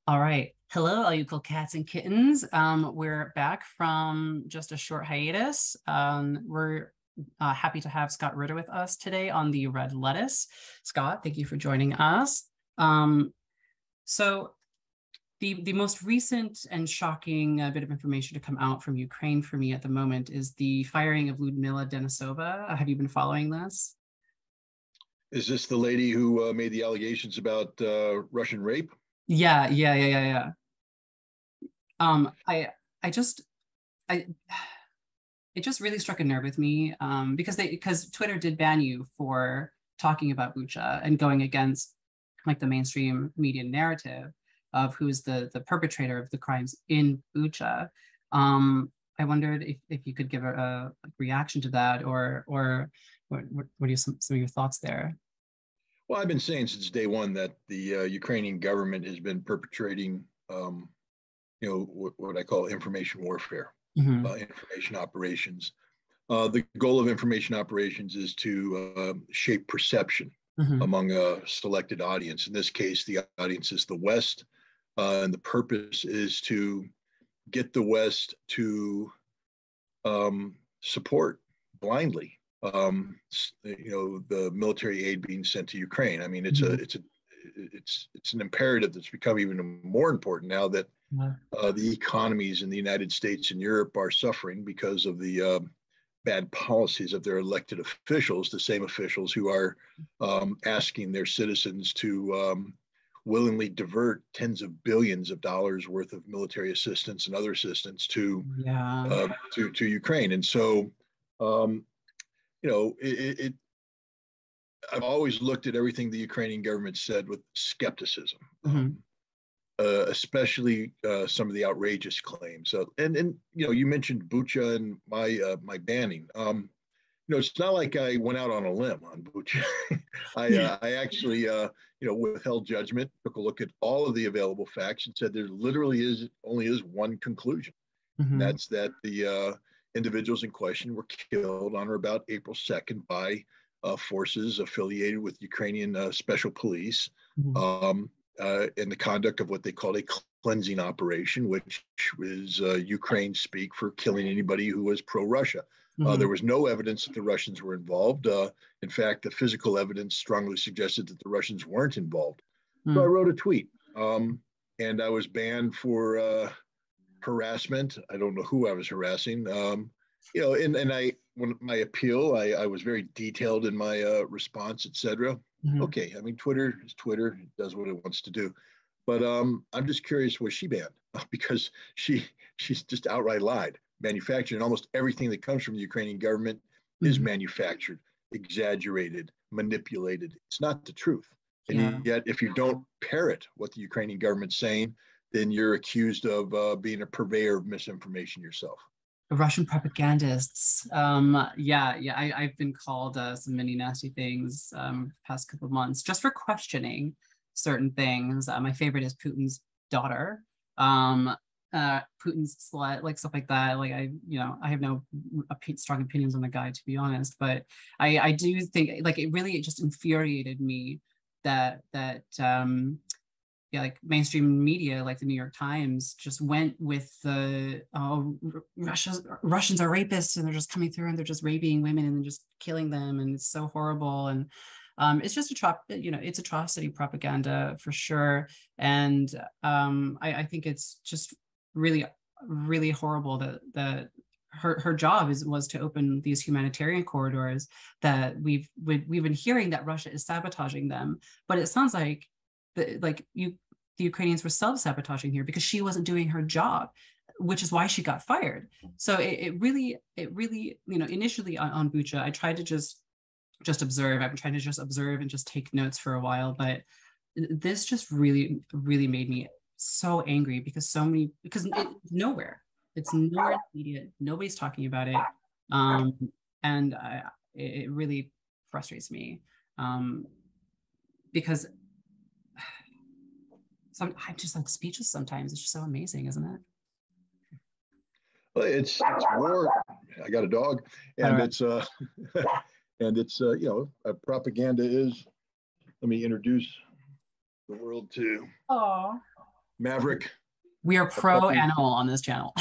All right. Hello, all you cool cats and kittens. We're back from just a short hiatus. We're happy to have Scott Ritter with us today on the Red Lettuce. Scott, thank you for joining us. So the most recent and shocking bit of information to come out from Ukraine for me at the moment is the firing of Ludmila Denisova. Have you been following this? Is this the lady who made the allegations about Russian rape? Yeah. Um, I, I just, I, it just really struck a nerve with me because Twitter did ban you for talking about Bucha and going against like the mainstream media narrative of who's the perpetrator of the crimes in Bucha. I wondered if you could give a reaction to that, or what are some of your thoughts there? Well, I've been saying since day one that the Ukrainian government has been perpetrating, what I call information warfare, Mm-hmm. information operations. The goal of information operations is to shape perception Mm-hmm. among a selected audience. In this case, the audience is the West, and the purpose is to get the West to support blindly the military aid being sent to Ukraine. I mean, it's an imperative that's become even more important now that the economies in the United States and Europe are suffering because of the bad policies of their elected officials, the same officials who are asking their citizens to willingly divert tens of billions of dollars worth of military assistance and other assistance to Ukraine. And so I've always looked at everything the Ukrainian government said with skepticism, especially some of the outrageous claims. And you mentioned Bucha and my banning. It's not like I went out on a limb on Bucha. I actually withheld judgment, took a look at all of the available facts, and said there literally only is one conclusion, and that's that the individuals in question were killed on or about April 2nd by forces affiliated with Ukrainian special police in the conduct of what they called a cleansing operation, which is Ukraine speak for killing anybody who was pro-Russia. There was no evidence that the Russians were involved. In fact, the physical evidence strongly suggested that the Russians weren't involved. So I wrote a tweet, and I was banned for harassment. I don't know who I was harassing. When my appeal, I was very detailed in my response, etc. Okay, I mean, Twitter is Twitter. It does what it wants to do. But I'm just curious, was she banned? Because she's just outright lied, manufactured, and almost everything that comes from the Ukrainian government is manufactured, exaggerated, manipulated. It's not the truth. And yet, if you don't parrot what the Ukrainian government's saying, then you're accused of being a purveyor of misinformation yourself. Russian propagandists. I've been called some many nasty things past couple of months just for questioning certain things. My favorite is Putin's daughter, Putin's slut, like stuff like that. Like I have no strong opinions on the guy, to be honest, but I do think like it just infuriated me that like mainstream media, like the New York Times, just went with the Russians are rapists and they're just coming through and they're just raping women and just killing them and it's so horrible, and it's just it's atrocity propaganda for sure. And I think it's just really, really horrible that her job was to open these humanitarian corridors that we've been hearing that Russia is sabotaging them, but it sounds like the Ukrainians were self-sabotaging here because she wasn't doing her job, which is why she got fired. So it really, initially on Bucha, I tried to just observe. I've been trying to just observe and just take notes for a while, but this just really, really made me so angry because it's nowhere in the media. Nobody's talking about it. And it really frustrates me because I'm just like speechless sometimes. It's just so amazing, isn't it? Well, it's more. I got a dog, and it's propaganda is. Let me introduce the world to. Oh, Maverick. We are pro animal on this channel.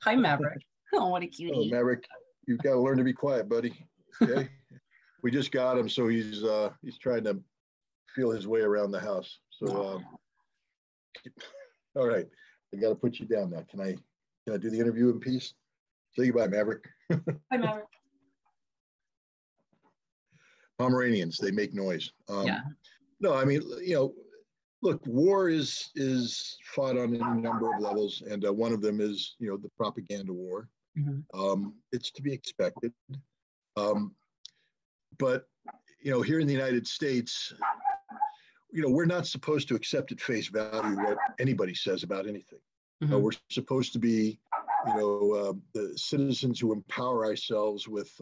Hi, Maverick. Oh, what a cutie. Oh, Maverick, you've got to learn to be quiet, buddy. Okay. We just got him, so he's trying to feel his way around the house. So, all right, I got to put you down now. Can I do the interview in peace? Say goodbye, Maverick. Hi, Maverick. Pomeranians, they make noise. Yeah. No, I mean, look, war is fought on any number of levels, and one of them is, the propaganda war. Mm-hmm. It's to be expected. But, here in the United States, we're not supposed to accept at face value what anybody says about anything. Mm-hmm. We're supposed to be, the citizens who empower ourselves with,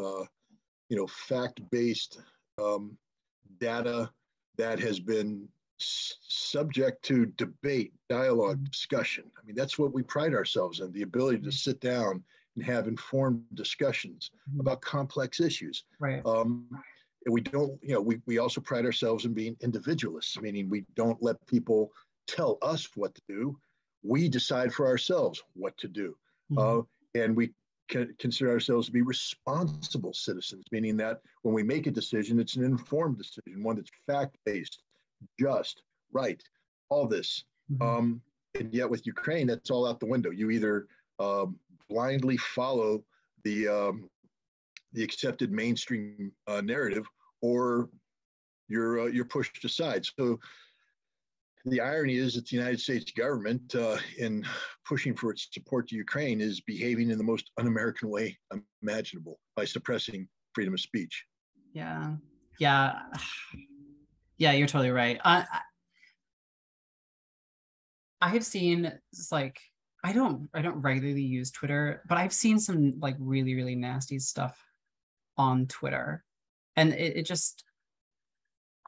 fact-based data that has been subject to debate, dialogue, discussion. I mean, that's what we pride ourselves in, the ability to sit down and have informed discussions about complex issues. Right. And we don't, we also pride ourselves in being individualists, meaning we don't let people tell us what to do. We decide for ourselves what to do. And we consider ourselves to be responsible citizens, meaning that when we make a decision, it's an informed decision, one that's fact-based, just, right, all this. And yet with Ukraine, that's all out the window. You either blindly follow the accepted mainstream narrative, or you're pushed aside. So the irony is that the United States government, in pushing for its support to Ukraine, is behaving in the most un-American way imaginable by suppressing freedom of speech. Yeah, you're totally right. I have seen, it's like, I don't regularly use Twitter, but I've seen some like really, really nasty stuff on Twitter, and it just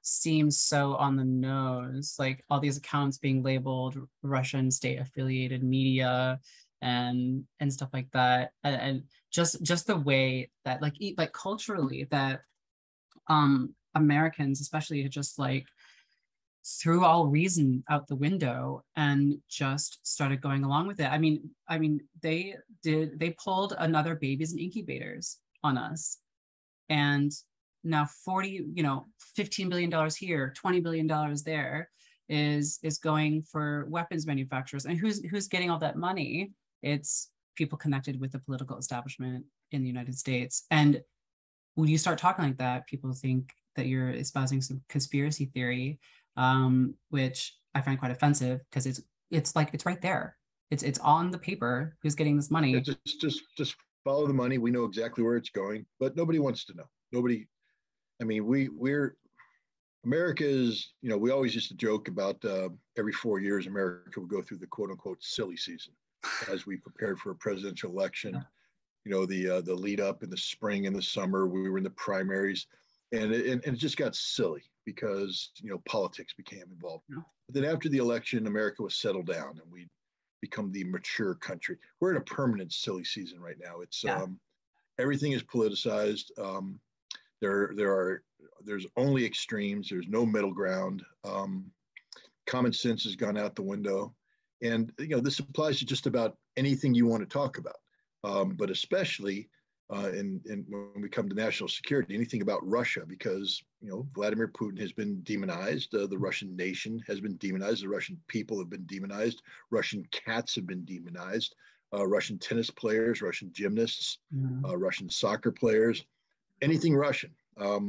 seems so on the nose, like all these accounts being labeled Russian state affiliated media and stuff like that, and just the way that like culturally that Americans especially just like threw all reason out the window and just started going along with it. I mean they pulled another babies and incubators on us, and now $15 billion here, $20 billion there is going for weapons manufacturers. And who's getting all that money? It's people connected with the political establishment in the United States. And when you start talking like that, people think that you're espousing some conspiracy theory, which I find quite offensive, because it's like, it's right there. It's on the paper who's getting this money. Just follow the money. We know exactly where it's going, but nobody wants to know. Nobody. I mean, America is, we always used to joke about every 4 years, America would go through the quote unquote silly season as we prepared for a presidential election. The lead up in the spring and the summer, we were in the primaries, and it just got silly because, politics became involved. But then after the election, America was settled down and we become the mature country. We're in a permanent silly season right now. It's everything is politicized. There's only extremes. There's no middle ground. Common sense has gone out the window, and this applies to just about anything you want to talk about, but especially in when we come to national security, anything about Russia, because Vladimir Putin has been demonized. The Russian nation has been demonized. The Russian people have been demonized. Russian cats have been demonized. Russian tennis players, Russian gymnasts, Russian soccer players. Anything Russian. I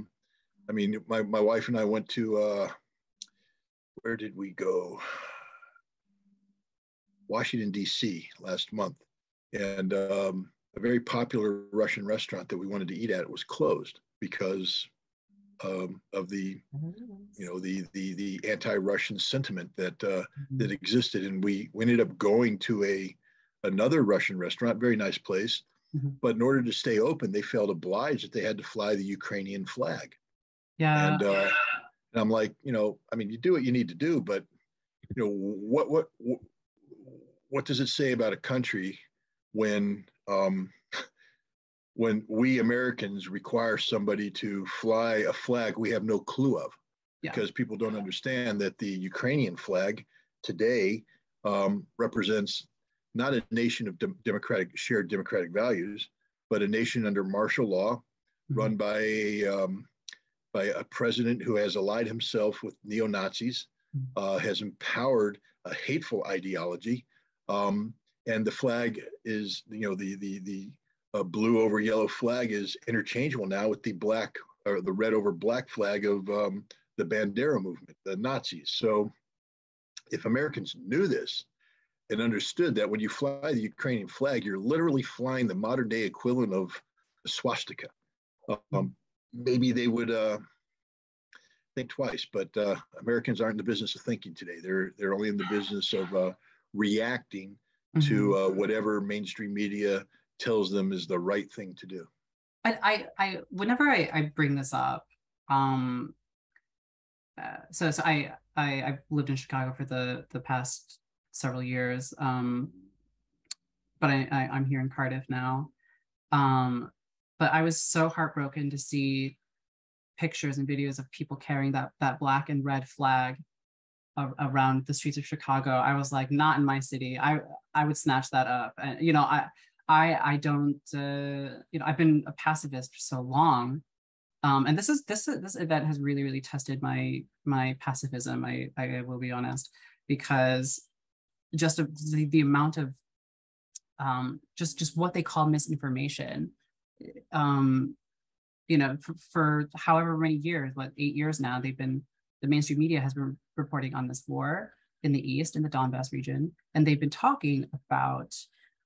mean, my wife and I went to, where did we go? Washington, D.C. last month. And a very popular Russian restaurant that we wanted to eat at was closed because of the anti-Russian sentiment that existed. And we ended up going to another Russian restaurant, very nice place. But in order to stay open, they felt obliged that they had to fly the Ukrainian flag. Yeah. And I'm like, I mean, you do what you need to do, but what does it say about a country when we Americans require somebody to fly a flag we have no clue of? Because people don't understand that the Ukrainian flag today represents not a nation of shared democratic values, but a nation under martial law, run by a president who has allied himself with neo-Nazis, has empowered a hateful ideology, and the flag is, the blue over yellow flag is interchangeable now with the black or the red over black flag of the Bandera movement, the Nazis. So if Americans knew this and understood that when you fly the Ukrainian flag, you're literally flying the modern day equivalent of the swastika, maybe they would think twice. But Americans aren't in the business of thinking today. They're only in the business of reacting to whatever mainstream media tells them is the right thing to do. I whenever I bring this up, so I've lived in Chicago for the past several years, but I'm here in Cardiff now. But I was so heartbroken to see pictures and videos of people carrying that black and red flag around the streets of Chicago. I was like, not in my city. I would snatch that up. And I don't, I've been a pacifist for so long. And this event has really, really tested my pacifism. I will be honest, because just the amount of just what they call misinformation, for however many years, 8 years now, the mainstream media has been reporting on this war in the East, in the Donbass region, and they've been talking about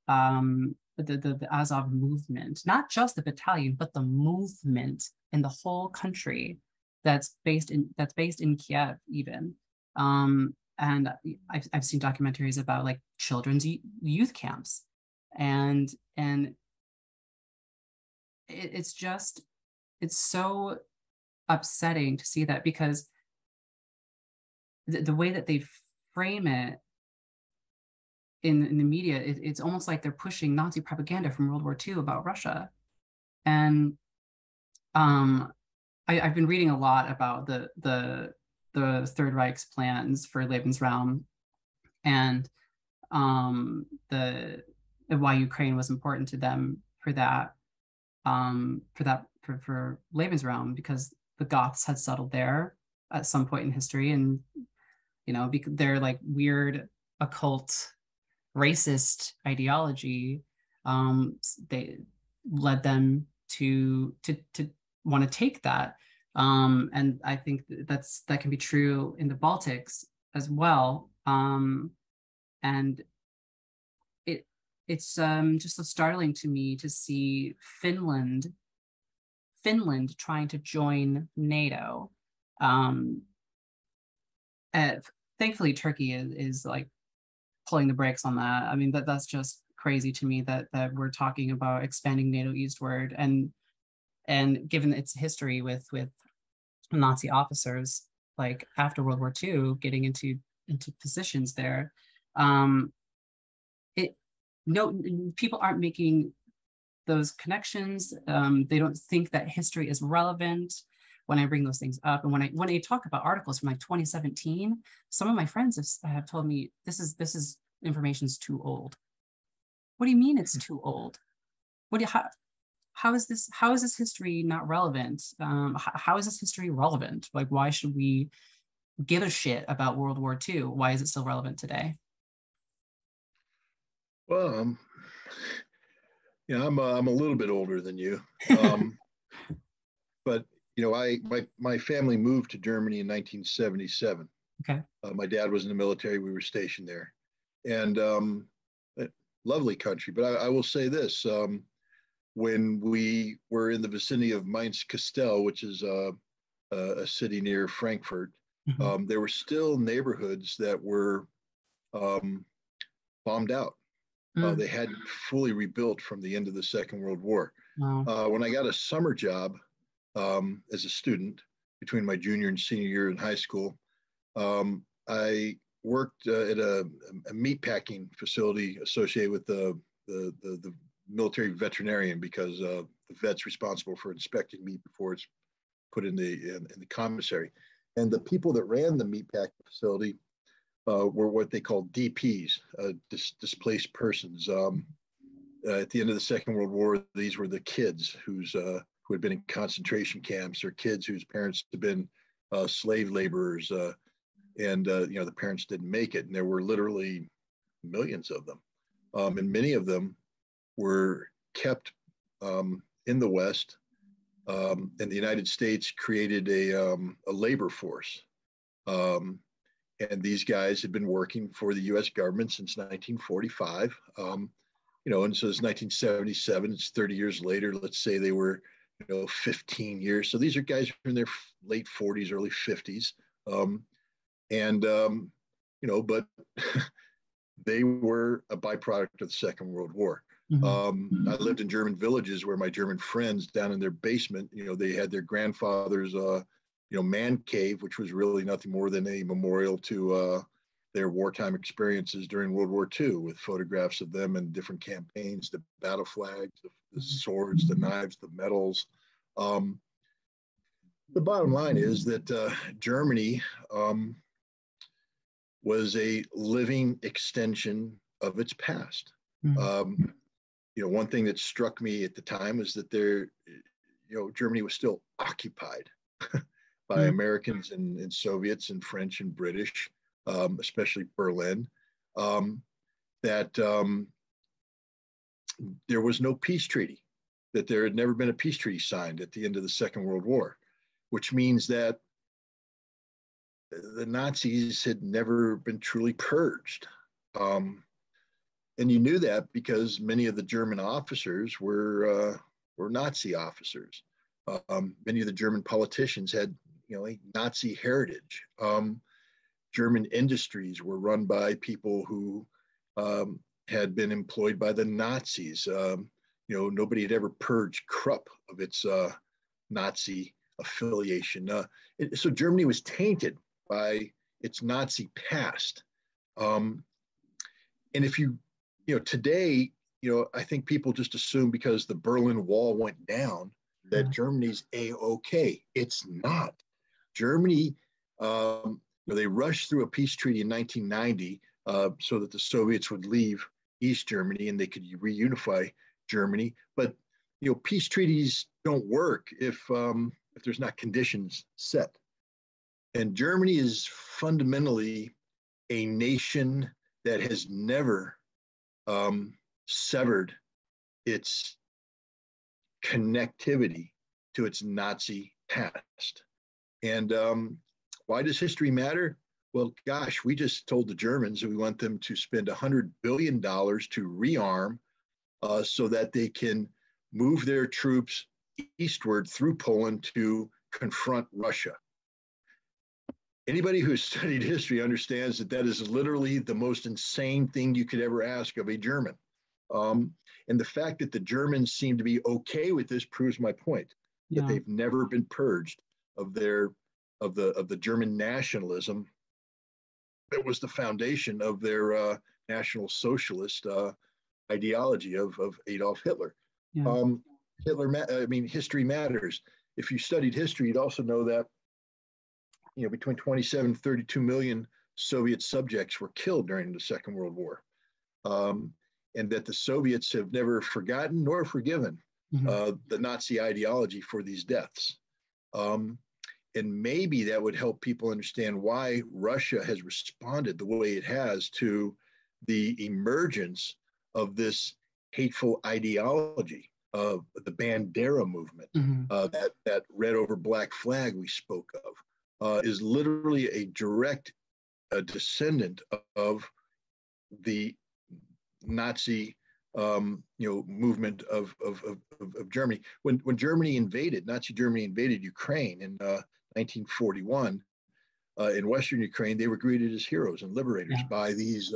the Azov movement, not just the battalion, but the movement in the whole country that's based in Kiev even. And I've seen documentaries about like children's youth camps, and it's so upsetting to see that, because the way that they frame it in the media, it's almost like they're pushing Nazi propaganda from World War II about Russia. And I've been reading a lot about the Third Reich's plans for Lebensraum, and why Ukraine was important to them for Lebensraum, because the Goths had settled there at some point in history, and they're like weird occult racist ideology, they led them to want to take that, and I think that can be true in the Baltics as well, and it's just so startling to me to see Finland trying to join NATO. Thankfully, Turkey is like pulling the brakes on that. I mean, that's just crazy to me that we're talking about expanding NATO eastward, and given its history with Nazi officers, like after World War II, getting into positions there. People aren't making those connections. They don't think that history is relevant when I bring those things up. And when I talk about articles from like 2017, some of my friends have told me this is information's too old. What do you mean it's too old? How is this history not relevant? How is this history relevant? Like, why should we give a shit about World War II? Why is it still relevant today? Well, I'm a little bit older than you, but my family moved to Germany in 1977. Okay. My dad was in the military. We were stationed there, and lovely country. But I will say this: when we were in the vicinity of Mainz-Kastel, which is a city near Frankfurt, there were still neighborhoods that were bombed out. They hadn't fully rebuilt from the end of the Second World War. Wow. When I got a summer job as a student between my junior and senior year in high school, I worked at a meatpacking facility associated with the military veterinarian, because the vet's responsible for inspecting meat before it's put in the commissary. And the people that ran the meatpacking facility were what they called DPs, displaced persons. At the end of the Second World War, these were the kids who had been in concentration camps, or kids whose parents had been slave laborers, and the parents didn't make it, and there were literally millions of them, and many of them were kept in the West, and the United States created a labor force. And these guys had been working for the U.S. government since 1945. And so it's 1977, it's 30 years later. Let's say they were, 15 years. So these are guys in their late 40s, early 50s. But they were a byproduct of the Second World War. Mm-hmm. I lived in German villages where my German friends, down in their basement, they had their grandfather's, man cave, which was really nothing more than a memorial to their wartime experiences during World War II, with photographs of them in different campaigns, the battle flags, the swords, the knives, the medals. The bottom line is that Germany was a living extension of its past. Mm-hmm. One thing that struck me at the time was that Germany was still occupied by mm-hmm. Americans and Soviets and French and British, especially Berlin, that there was no peace treaty, that there had never been a peace treaty signed at the end of the Second World War, which means that the Nazis had never been truly purged. And you knew that because many of the German officers were Nazi officers. Many of the German politicians had a Nazi heritage. German industries were run by people who had been employed by the Nazis. Nobody had ever purged Krupp of its Nazi affiliation. So Germany was tainted by its Nazi past. And if today, I think people just assume because the Berlin Wall went down that Germany's A-OK. It's not. Germany, they rushed through a peace treaty in 1990 so that the Soviets would leave East Germany and they could reunify Germany. But peace treaties don't work if there's not conditions set. And Germany is fundamentally a nation that has never severed its connectivity to its Nazi past. And why does history matter? Well, gosh, we just told the Germans that we want them to spend $100 billion to rearm so that they can move their troops eastward through Poland to confront Russia. Anybody who's studied history understands that that is literally the most insane thing you could ever ask of a German. And the fact that the Germans seem to be okay with this proves my point, that they've never been purged of the German nationalism that was the foundation of their National Socialist ideology of Adolf Hitler. Yeah. History matters. If you studied history, you'd also know that between 27 and 32 million Soviet subjects were killed during the Second World War, and that the Soviets have never forgotten nor forgiven the Nazi ideology for these deaths. And maybe that would help people understand why Russia has responded the way it has to the emergence of this hateful ideology of the Bandera movement. That red over black flag we spoke of is literally a direct descendant of the Nazi movement of Germany. When Germany invaded, Nazi Germany invaded Ukraine in 1941, in Western Ukraine, they were greeted as heroes and liberators by these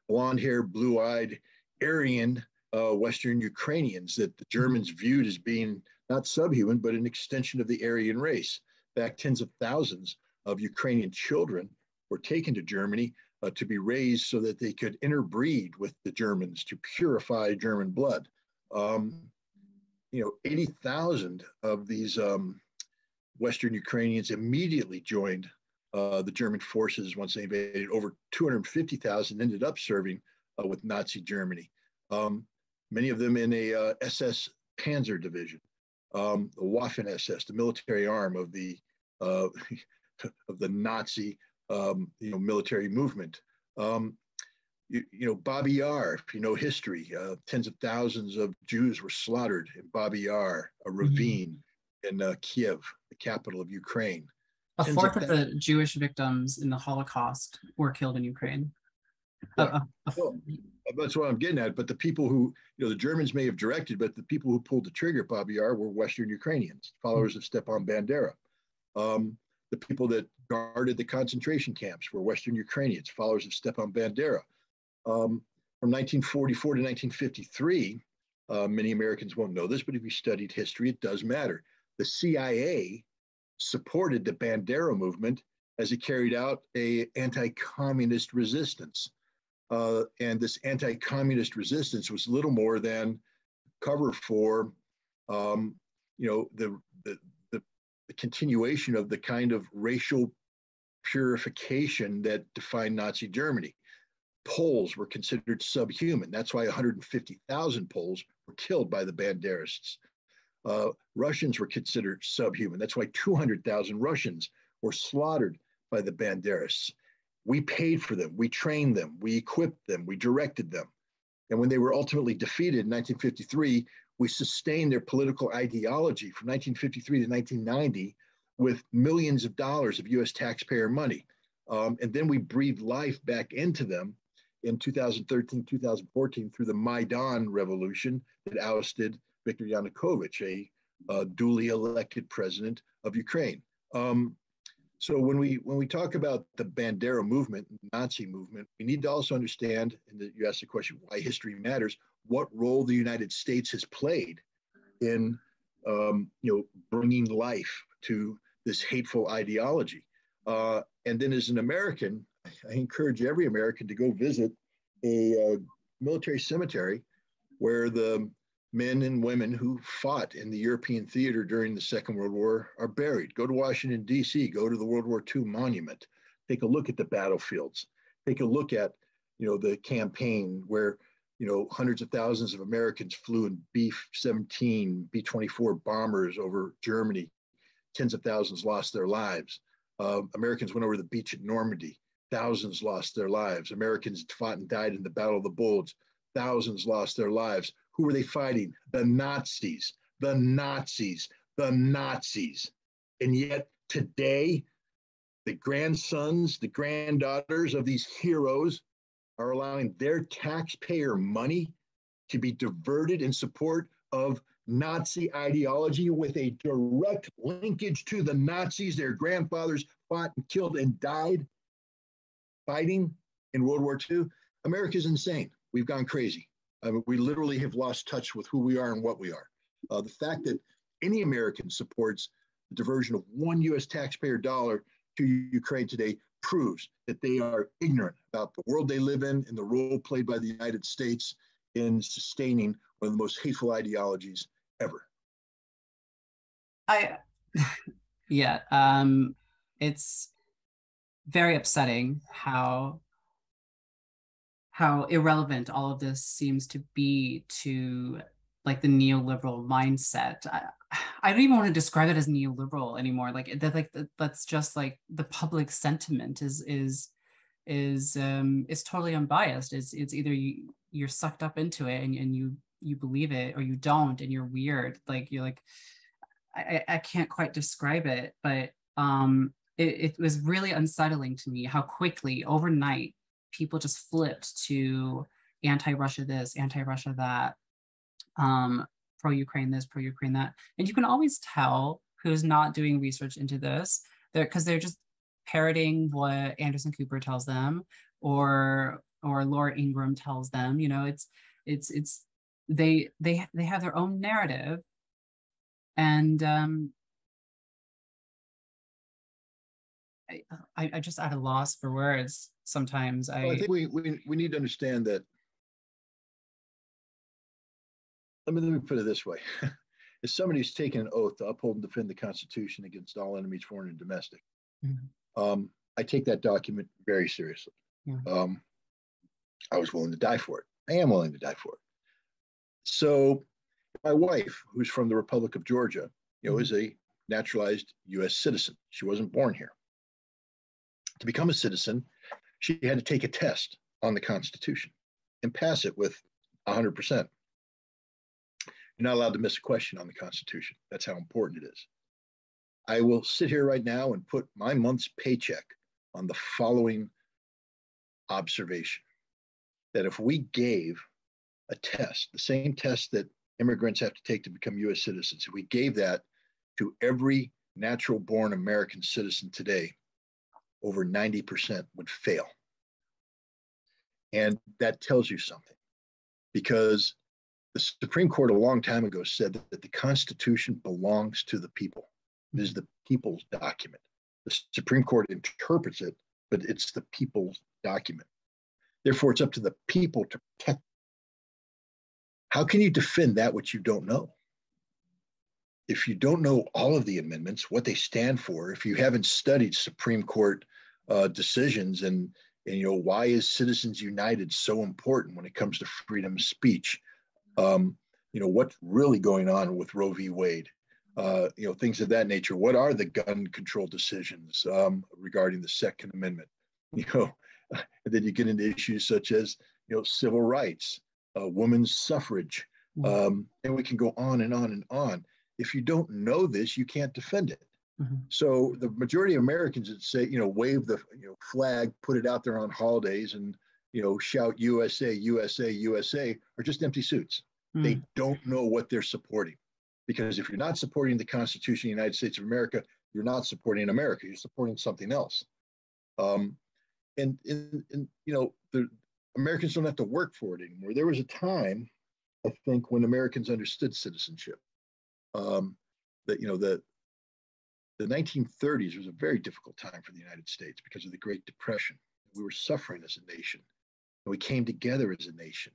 blonde-haired, blue-eyed, Aryan Western Ukrainians that the Germans viewed as being not subhuman, but an extension of the Aryan race. In fact, tens of thousands of Ukrainian children were taken to Germany to be raised so that they could interbreed with the Germans to purify German blood. 80,000 of these Western Ukrainians immediately joined the German forces, once they invaded, over 250,000 ended up serving with Nazi Germany. Many of them in a SS Panzer division, the Waffen SS, the military arm of the of the Nazi military movement. Babi Yar, if you know history, tens of thousands of Jews were slaughtered in Babi Yar, a ravine in Kiev, the capital of Ukraine. A fourth of the Jewish victims in the Holocaust were killed in Ukraine. Yeah. Well, that's what I'm getting at. But the people who, the Germans may have directed, but the people who pulled the trigger at Babi Yar were Western Ukrainians, followers of Stepan Bandera. The people that guarded the concentration camps were Western Ukrainians, followers of Stepan Bandera. From 1944 to 1953, many Americans won't know this, but if you studied history, it does matter. The CIA supported the Bandera movement as it carried out an anti-communist resistance. And this anti-communist resistance was little more than cover for, the continuation of the kind of racial purification that defined Nazi Germany. Poles were considered subhuman. That's why 150,000 Poles were killed by the Banderists. Russians were considered subhuman. That's why 200,000 Russians were slaughtered by the Banderists. We paid for them, we trained them, we equipped them, we directed them. And when they were ultimately defeated in 1953, we sustained their political ideology from 1953 to 1990 with millions of dollars of US taxpayer money. And then we breathed life back into them in 2013, 2014 through the Maidan revolution that ousted Viktor Yanukovych, a duly elected president of Ukraine. So when we talk about the Bandera movement, Nazi movement, we need to also understand, and you asked the question, why history matters, what role the United States has played in, bringing life to this hateful ideology. And then as an American, I encourage every American to go visit a military cemetery where the men and women who fought in the European theater during the Second World War are buried. Go to Washington, D.C., go to the World War II monument, take a look at the battlefields, take a look at, the campaign where, hundreds of thousands of Americans flew in B-17, B-24 bombers over Germany. Tens of thousands lost their lives. Americans went over the beach at Normandy. Thousands lost their lives. Americans fought and died in the Battle of the Bulge. Thousands lost their lives. Who were they fighting? The Nazis, the Nazis, the Nazis. And yet today, the grandsons, the granddaughters of these heroes are allowing their taxpayer money to be diverted in support of Nazi ideology with a direct linkage to the Nazis. Their grandfathers fought and killed and died fighting in World War II. America's insane. We've gone crazy. We literally have lost touch with who we are and what we are. The fact that any American supports the diversion of one US taxpayer dollar to Ukraine today proves that they are ignorant about the world they live in and the role played by the United States in sustaining one of the most hateful ideologies ever. It's very upsetting how irrelevant all of this seems to be to like the neoliberal mindset. I don't even want to describe it as neoliberal anymore. That's just like the public sentiment is totally unbiased. It's either you're sucked up into it and you believe it, or you don't and you're weird. I can't quite describe it, but it was really unsettling to me how quickly overnight people just flipped to anti-Russia this, anti-Russia that, pro-Ukraine this, pro-Ukraine that. And you can always tell who's not doing research into this, because they're just parroting what Anderson Cooper tells them or Laura Ingraham tells them. They have their own narrative, and I just at a loss for words sometimes. I think we need to understand that. Let me put it this way. As somebody who's taken an oath to uphold and defend the Constitution against all enemies, foreign and domestic, I take that document very seriously. Yeah. I was willing to die for it. I am willing to die for it. So my wife, who's from the Republic of Georgia, is a naturalized U.S. citizen. She wasn't born here. To become a citizen, she had to take a test on the Constitution and pass it with 100%. You're not allowed to miss a question on the Constitution. That's how important it is. I will sit here right now and put my month's paycheck on the following observation, that if we gave a test, the same test that immigrants have to take to become U.S. citizens, if we gave that to every natural-born American citizen today, over 90% would fail. And that tells you something, because the Supreme Court a long time ago said that the Constitution belongs to the people. It is the people's document. The Supreme Court interprets it, but it's the people's document. Therefore, it's up to the people to protect it. How can you defend that which you don't know? If you don't know all of the amendments, what they stand for, if you haven't studied Supreme Court decisions and why is Citizens United so important when it comes to freedom of speech? What's really going on with Roe v. Wade? Things of that nature. What are the gun control decisions regarding the Second Amendment? And then you get into issues such as civil rights, women's suffrage, and we can go on and on and on. If you don't know this, you can't defend it. So the majority of Americans that say, wave the flag, put it out there on holidays, and shout USA, USA, USA, are just empty suits. They don't know what they're supporting. Because if you're not supporting the Constitution of the United States of America, you're not supporting America. You're supporting something else. The Americans don't have to work for it anymore. There was a time, I think, when Americans understood citizenship. The 1930s was a very difficult time for the United States because of the Great Depression. We were suffering as a nation, and we came together as a nation.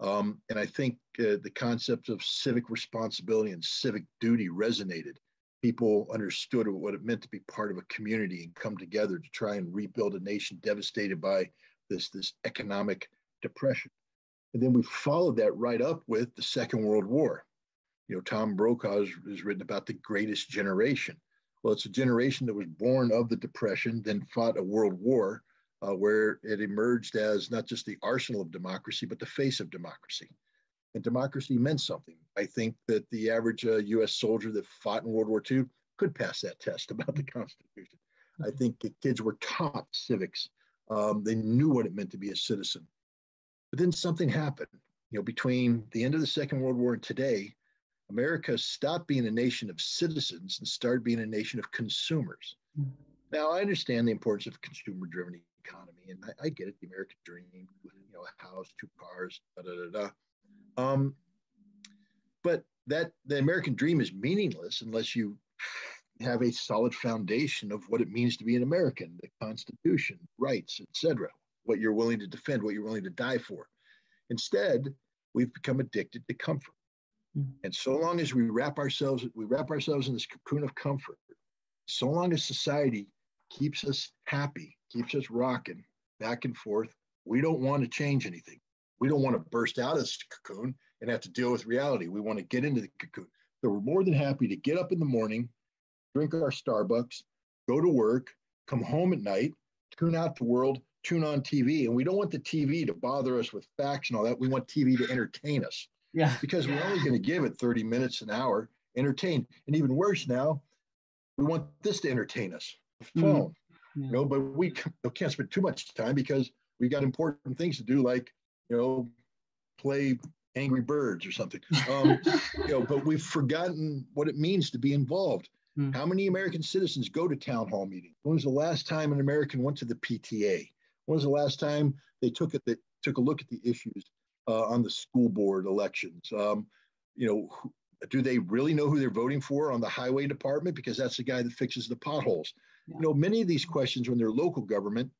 And I think the concept of civic responsibility and civic duty resonated. People understood what it meant to be part of a community and come together to try and rebuild a nation devastated by this economic depression. And then we followed that right up with the Second World War. Tom Brokaw has written about the greatest generation. Well, it's a generation that was born of the Depression, then fought a world war, where it emerged as not just the arsenal of democracy, but the face of democracy. And democracy meant something. I think that the average U.S. soldier that fought in World War II could pass that test about the Constitution. I think the kids were taught civics. They knew what it meant to be a citizen. But then something happened. Between the end of the Second World War and today, America stopped being a nation of citizens and started being a nation of consumers. Now, I understand the importance of consumer-driven economy, and I get it, the American dream, a house, 2 cars, but the American dream is meaningless unless you have a solid foundation of what it means to be an American, the Constitution, rights, etc., what you're willing to defend, what you're willing to die for. Instead, we've become addicted to comfort. And so long as we wrap ourselves in this cocoon of comfort, so long as society keeps us happy, keeps us rocking back and forth, we don't want to change anything. We don't want to burst out of this cocoon and have to deal with reality. We want to get into the cocoon. So we're more than happy to get up in the morning, drink our Starbucks, go to work, come home at night, tune out the world, tune on TV. And we don't want the TV to bother us with facts and all that. We want TV to entertain us. Yeah. Because we're only going to give it 30 minutes, an hour, entertain. And even worse now, we want this to entertain us, the phone. But we can't spend too much time because we got important things to do, like, play Angry Birds or something. But we've forgotten what it mees to be involved. How many American citizens go to town hall meetings? When was the last time an American went to the PTA? When was the last time they took a look at the issues on the school board elections? Do they really know who they're voting for on the highway department? Because that's the guy that fixes the potholes. Yeah. Many of these questions, when they're local government,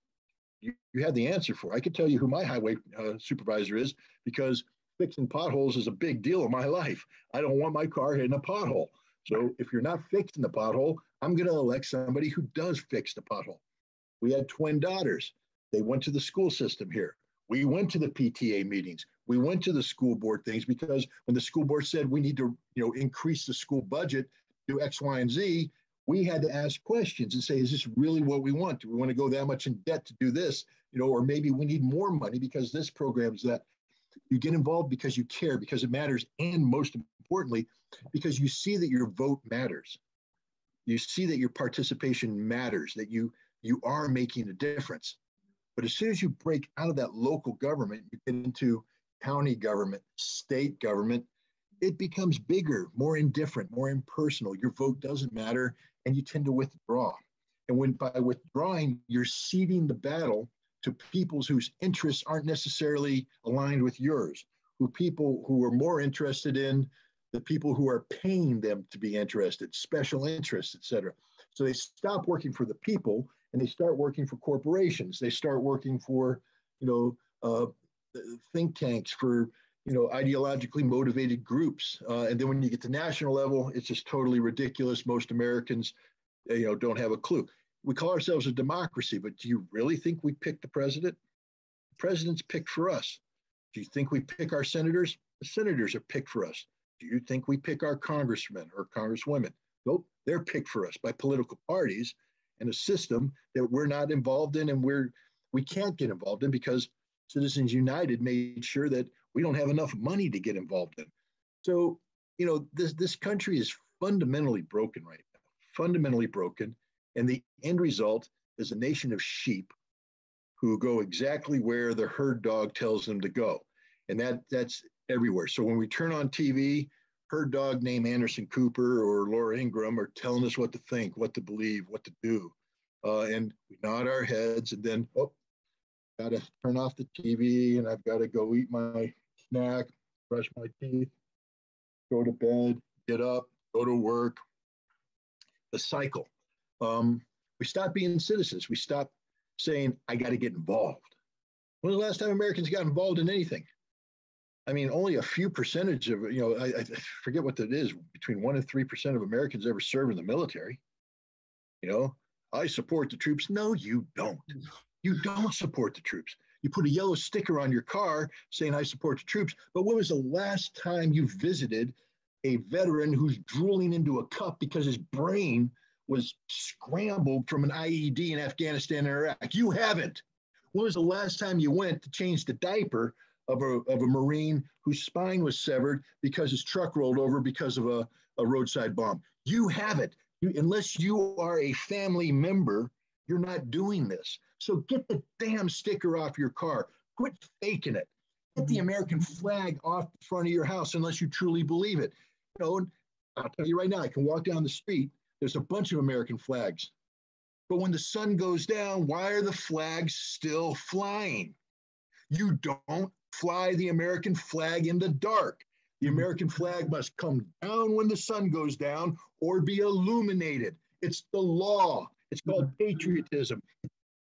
you have the answer for. I can tell you who my highway supervisor is, because fixing potholes is a big deal in my life. I don't want my car hitting a pothole. So if you're not fixing the pothole, I'm going to elect somebody who does fix the pothole. We had twin daughters. They went to the school system here. We went to the PTA meetings. We went to the school board things because when the school board said we need to, increase the school budget to X, Y, and Z, we had to ask questions and say, is this really what we want? Do we want to go that much in debt to do this? Or maybe we need more money because this program is that. You get involved because you care, because it matters, and most importantly, because you see that your vote matters. You see that your participation matters, that you are making a difference. But as soon as you break out of that local government, you get into county government, state government, it becomes bigger, more indifferent, more impersonal. Your vote doesn't matter, and you tend to withdraw. And when by withdrawing, you're ceding the battle to peoples whose interests aren't necessarily aligned with yours, people who are more interested in the people who are paying them to be interested, special interests, et cetera. So they stop working for the people and they start working for corporations. They start working for, think tanks, for, ideologically motivated groups. And then when you get to national level, it's just totally ridiculous. Most Americans, don't have a clue. We call ourselves a democracy, but do you really think we pick the president? The president's picked for us. Do you think we pick our senators? The senators are picked for us. Do you think we pick our congressmen or congresswomen? Nope, they're picked for us by political parties and a system that we're not involved in, and we can't get involved in because Citizens United made sure that we don't have enough money to get involved in. So, this country is fundamentally broken right now, fundamentally broken. And the end result is a nation of sheep who go exactly where the herd dog tells them to go. And that's everywhere. So when we turn on TV, herd dog named Anderson Cooper or Laura Ingraham are telling us what to think, what to believe, what to do. And we nod our heads and then, got to turn off the TV and I've got to go eat my snack, brush my teeth, go to bed, get up, go to work. The cycle. We stop being citizens. We stop saying, I got to get involved. When was the last time Americans got involved in anything? I mean, only a few percentage of, I forget what that is, between 1% and 3% of Americans ever serve in the military. I support the troops. No, you don't. You don't support the troops. You put a yellow sticker on your car saying, I support the troops. But when was the last time you visited a veteran who's drooling into a cup because his brain was scrambled from an IED in Afghanistan and Iraq? You haven't. When was the last time you went to change the diaper of a Marine whose spine was severed because his truck rolled over because of a roadside bomb? You haven't. Unless you are a family member, you're not doing this. So get the damn sticker off your car. Quit faking it. Get the American flag off the front of your house unless you truly believe it. I'll tell you right now, I can walk down the street. There's a bunch of American flags. But when the sun goes down, why are the flags still flying? You don't fly the American flag in the dark. The American flag must come down when the sun goes down or be illuminated. It's the law. It's called patriotism.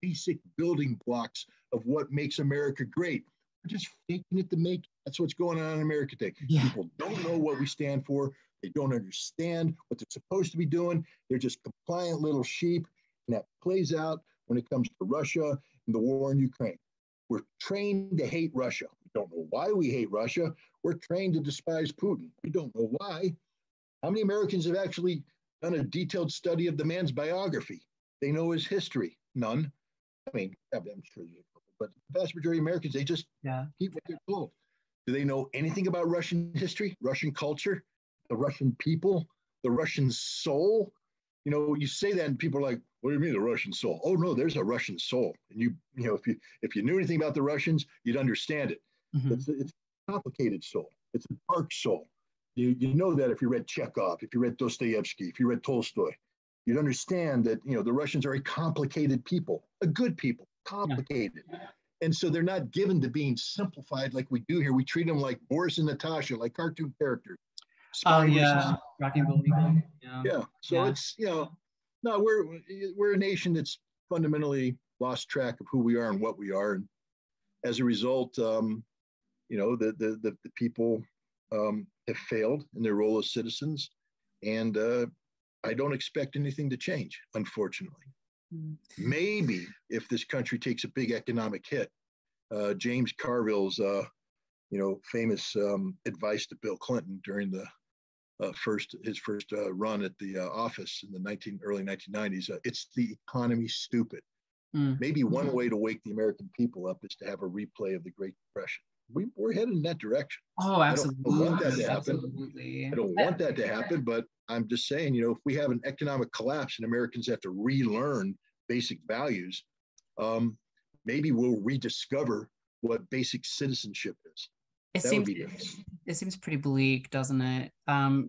Basic building blocks of what makes America great. We're just faking it to make it. That's what's going on in America today. Yeah. People don't know what we stand for. They don't understand what they're supposed to be doing. They're just compliant little sheep. And that plays out when it comes to Russia and the war in Ukraine. We're trained to hate Russia. We don't know why we hate Russia. We're trained to despise Putin. We don't know why. How many Americans have actually done a detailed study of the man's biography? They know his history. None. I mean, I'm sure you know, but the vast majority of Americans, they just keep what they're told. Do they know anything about Russian history, Russian culture, the Russian people, the Russian soul? You say that and people are like, what do you mean the Russian soul? Oh no, there's a Russian soul. And if you knew anything about the Russians, you'd understand it. Mm-hmm. It's a complicated soul. It's a dark soul. You know that if you read Chekhov, if you read Dostoevsky, if you read Tolstoy, you'd understand that, the Russians are a complicated people, a good people, complicated. Yeah. And so they're not given to being simplified like we do here. We treat them like Boris and Natasha, like cartoon characters. Rocky and Bullwinkle. Yeah. So it's, no, we're a nation that's fundamentally lost track of who we are and what we are. And as a result, the people have failed in their role as citizens. And I don't expect anything to change, unfortunately. Mm. Maybe if this country takes a big economic hit, James Carville's famous advice to Bill Clinton during the his first run at the office in the early 1990s. It's the economy, stupid. Mm. Maybe one way to wake the American people up is to have a replay of the Great Depression. We're headed in that direction. Oh, absolutely. I don't want that to happen. Absolutely. I don't want that to happen, but I'm just saying, if we have an economic collapse and Americans have to relearn basic values, maybe we'll rediscover what basic citizenship is. That would be nice. It seems pretty bleak, doesn't it?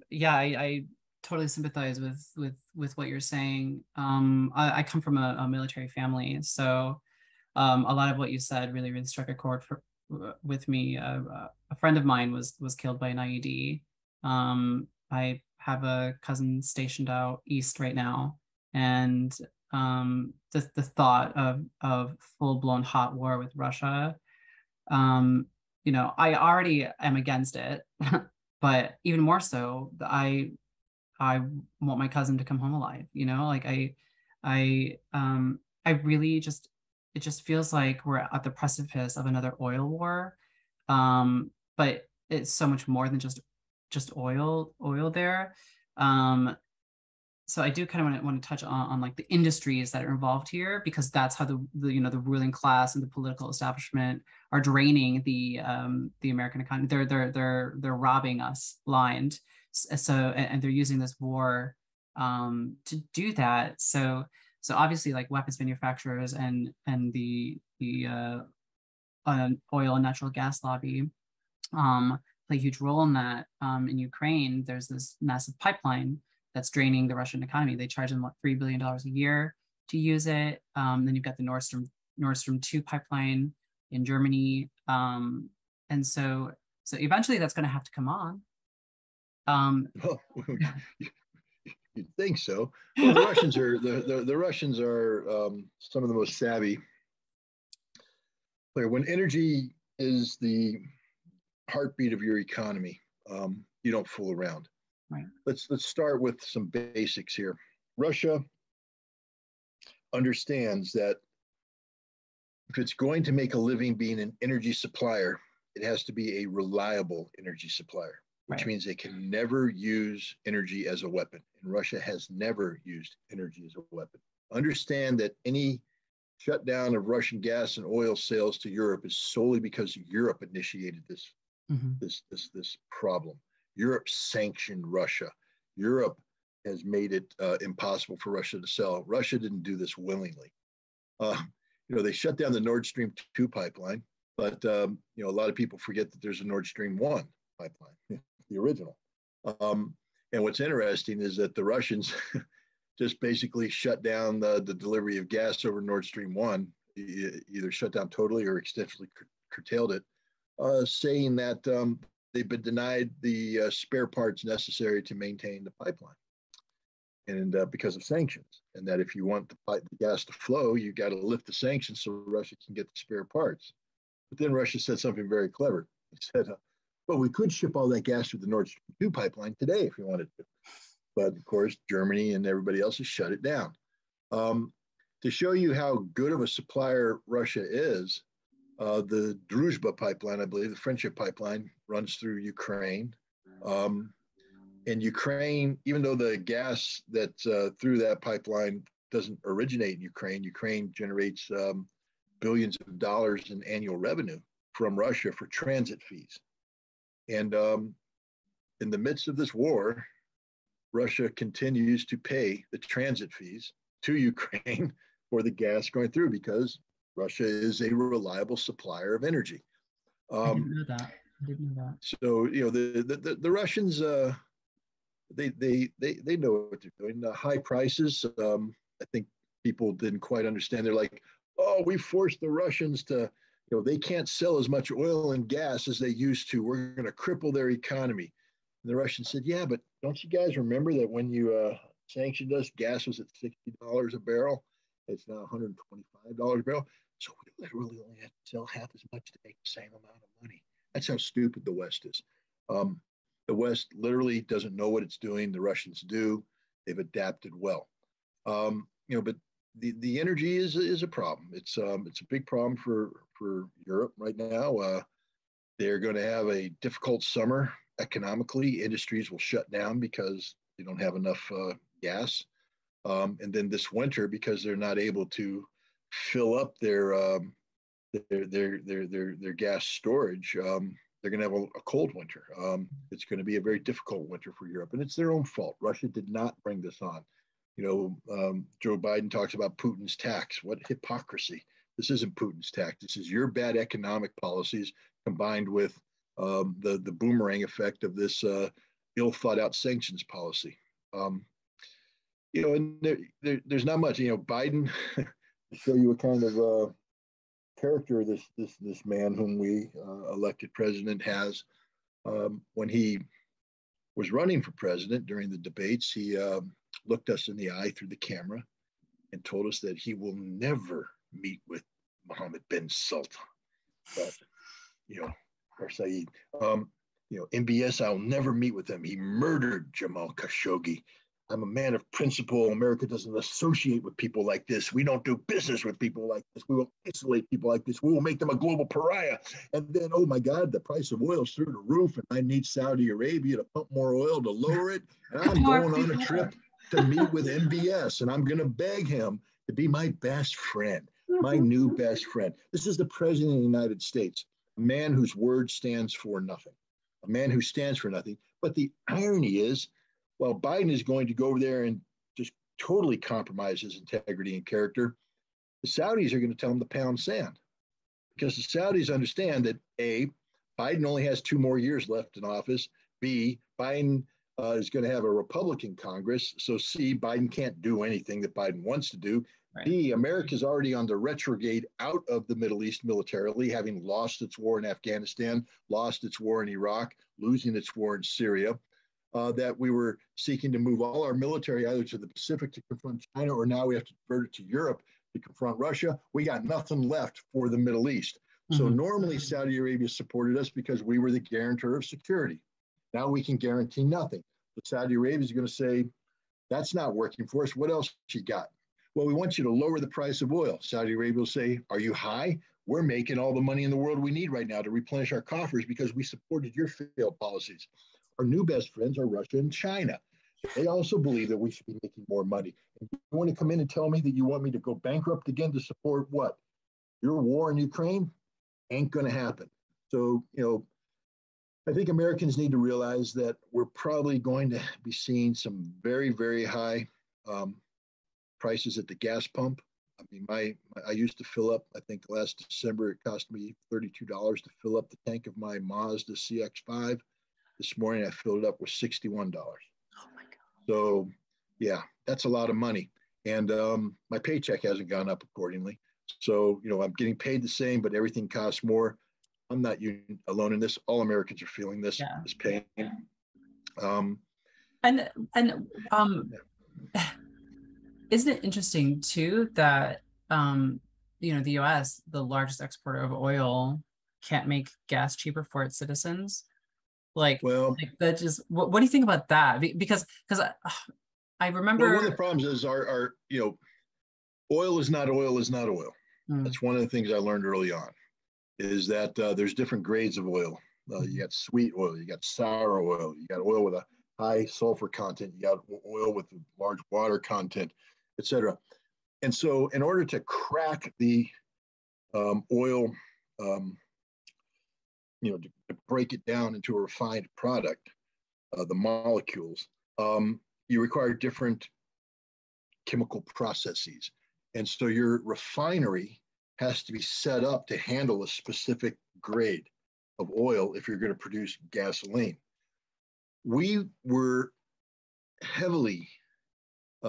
Yeah, I totally sympathize with what you're saying. I come from a military family, so a lot of what you said really, really struck a chord with me. A friend of mine was killed by an IED. I have a cousin stationed out east right now, and the thought of full-blown hot war with Russia, I already am against it, but even more so, I want my cousin to come home alive. Like I really just, it just feels like we're at the precipice of another oil war. But it's so much more than just oil there. So I do kind of want to touch on like the industries that are involved here, because that's how the ruling class and the political establishment are draining the American economy. They're robbing us blind. So and they're using this war to do that. So obviously, like, weapons manufacturers and the oil and natural gas lobby play a huge role in that. In Ukraine, there's this massive pipeline that's draining the Russian economy. They charge them $3 billion a year to use it. Then you've got the Nord Stream 2 pipeline in Germany. And so eventually that's going to have to come on. Well, you'd think so. Well, the Russians are the Russians are some of the most savvy. When energy is the heartbeat of your economy, you don't fool around. Right. Let's start with some basics here. Russia understands that if it's going to make a living being an energy supplier, it has to be a reliable energy supplier, which means they can never use energy as a weapon. And Russia has never used energy as a weapon. Understand that any shutdown of Russian gas and oil sales to Europe is solely because Europe initiated this problem. Europe sanctioned Russia. Europe has made it impossible for Russia to sell. Russia didn't do this willingly. They shut down the Nord Stream 2 pipeline, but a lot of people forget that there's a Nord Stream 1 pipeline, the original. And what's interesting is that the Russians just basically shut down the delivery of gas over Nord Stream 1, either shut down totally or extensively curtailed it, saying that they've been denied the spare parts necessary to maintain the pipeline, and because of sanctions, and that if you want the gas to flow, you got to lift the sanctions so Russia can get the spare parts. But then Russia said something very clever. It said, well, we could ship all that gas through the Nord Stream 2 pipeline today if you wanted to. But of course, Germany and everybody else has shut it down. To show you how good of a supplier Russia is, the Druzhba pipeline, I believe, the friendship pipeline, runs through Ukraine. And Ukraine, even though the gas that's through that pipeline doesn't originate in Ukraine generates billions of dollars in annual revenue from Russia for transit fees. And in the midst of this war, Russia continues to pay the transit fees to Ukraine for the gas going through, because Russia is a reliable supplier of energy. I didn't know that. So the Russians, they know what they're doing. The high prices, I think people didn't quite understand. They're like, oh, we forced the Russians to, they can't sell as much oil and gas as they used to. We're going to cripple their economy. And the Russians said, yeah, but don't you guys remember that when you sanctioned us, gas was at $60 a barrel? It's now $125 a barrel. So we literally only have to sell half as much to make the same amount of money. That's how stupid the West is. The West literally doesn't know what it's doing. The Russians do. They've adapted well. But the energy is a problem. It's a big problem for Europe right now. They're going to have a difficult summer economically. Industries will shut down because they don't have enough gas, and then this winter, because they're not able to fill up their gas storage. They're going to have a cold winter. It's going to be a very difficult winter for Europe, and it's their own fault. Russia did not bring this on. Joe Biden talks about Putin's tax. What hypocrisy! This isn't Putin's tax. This is your bad economic policies combined with the boomerang effect of this ill thought out sanctions policy. And there's not much. Biden, to show you a kind of character this man whom we elected president has. When he was running for president during the debates, he looked us in the eye through the camera and told us that he will never meet with Mohammed bin Sultan. But, or Saeed, MBS, I'll never meet with him. He murdered Jamal Khashoggi. I'm a man of principle. America doesn't associate with people like this. We don't do business with people like this. We will isolate people like this. We will make them a global pariah. And then, oh my God, the price of oil is through the roof, and I need Saudi Arabia to pump more oil to lower it. And I'm going on a trip to meet with MBS, and I'm going to beg him to be my best friend, my new best friend. This is the president of the United States, a man whose word stands for nothing, a man who stands for nothing. But the irony is, while Biden is going to go over there and just totally compromise his integrity and character, the Saudis are going to tell him to pound sand, because the Saudis understand that A, Biden only has 2 more years left in office. B, Biden is going to have a Republican Congress. So C, Biden can't do anything that Biden wants to do. Right. D, America's already on the retrograde out of the Middle East militarily, having lost its war in Afghanistan, lost its war in Iraq, losing its war in Syria. That we were seeking to move all our military either to the Pacific to confront China, or now we have to divert it to Europe to confront Russia. We got nothing left for the Middle East. So normally Saudi Arabia supported us because we were the guarantor of security. Now we can guarantee nothing. But Saudi Arabia is going to say, that's not working for us. What else you got? Well, we want you to lower the price of oil. Saudi Arabia will say, are you high? We're making all the money in the world we need right now to replenish our coffers because we supported your failed policies. Our new best friends are Russia and China. They also believe that we should be making more money. And you want to come in and tell me that you want me to go bankrupt again to support what? Your war in Ukraine? Ain't going to happen. So, I think Americans need to realize that we're probably going to be seeing some very, very high prices at the gas pump. I mean, I used to fill up, I think last December, it cost me $32 to fill up the tank of my Mazda CX-5. This morning, I filled it up with $61. Oh my God. So, yeah, that's a lot of money. And my paycheck hasn't gone up accordingly. So, I'm getting paid the same, but everything costs more. I'm not alone in this. All Americans are feeling this pain. Isn't it interesting, too, that, the U.S., the largest exporter of oil, can't make gas cheaper for its citizens? That just what do you think about that? Because I remember one of the problems is our oil is not oil is not oil. That's one of the things I learned early on, is that there's different grades of oil. You got sweet oil, you got sour oil, you got oil with a high sulfur content, you got oil with large water content, etc. And so in order to crack the oil, to break it down into a refined product, the molecules, you require different chemical processes. And so your refinery has to be set up to handle a specific grade of oil if you're going to produce gasoline. We were heavily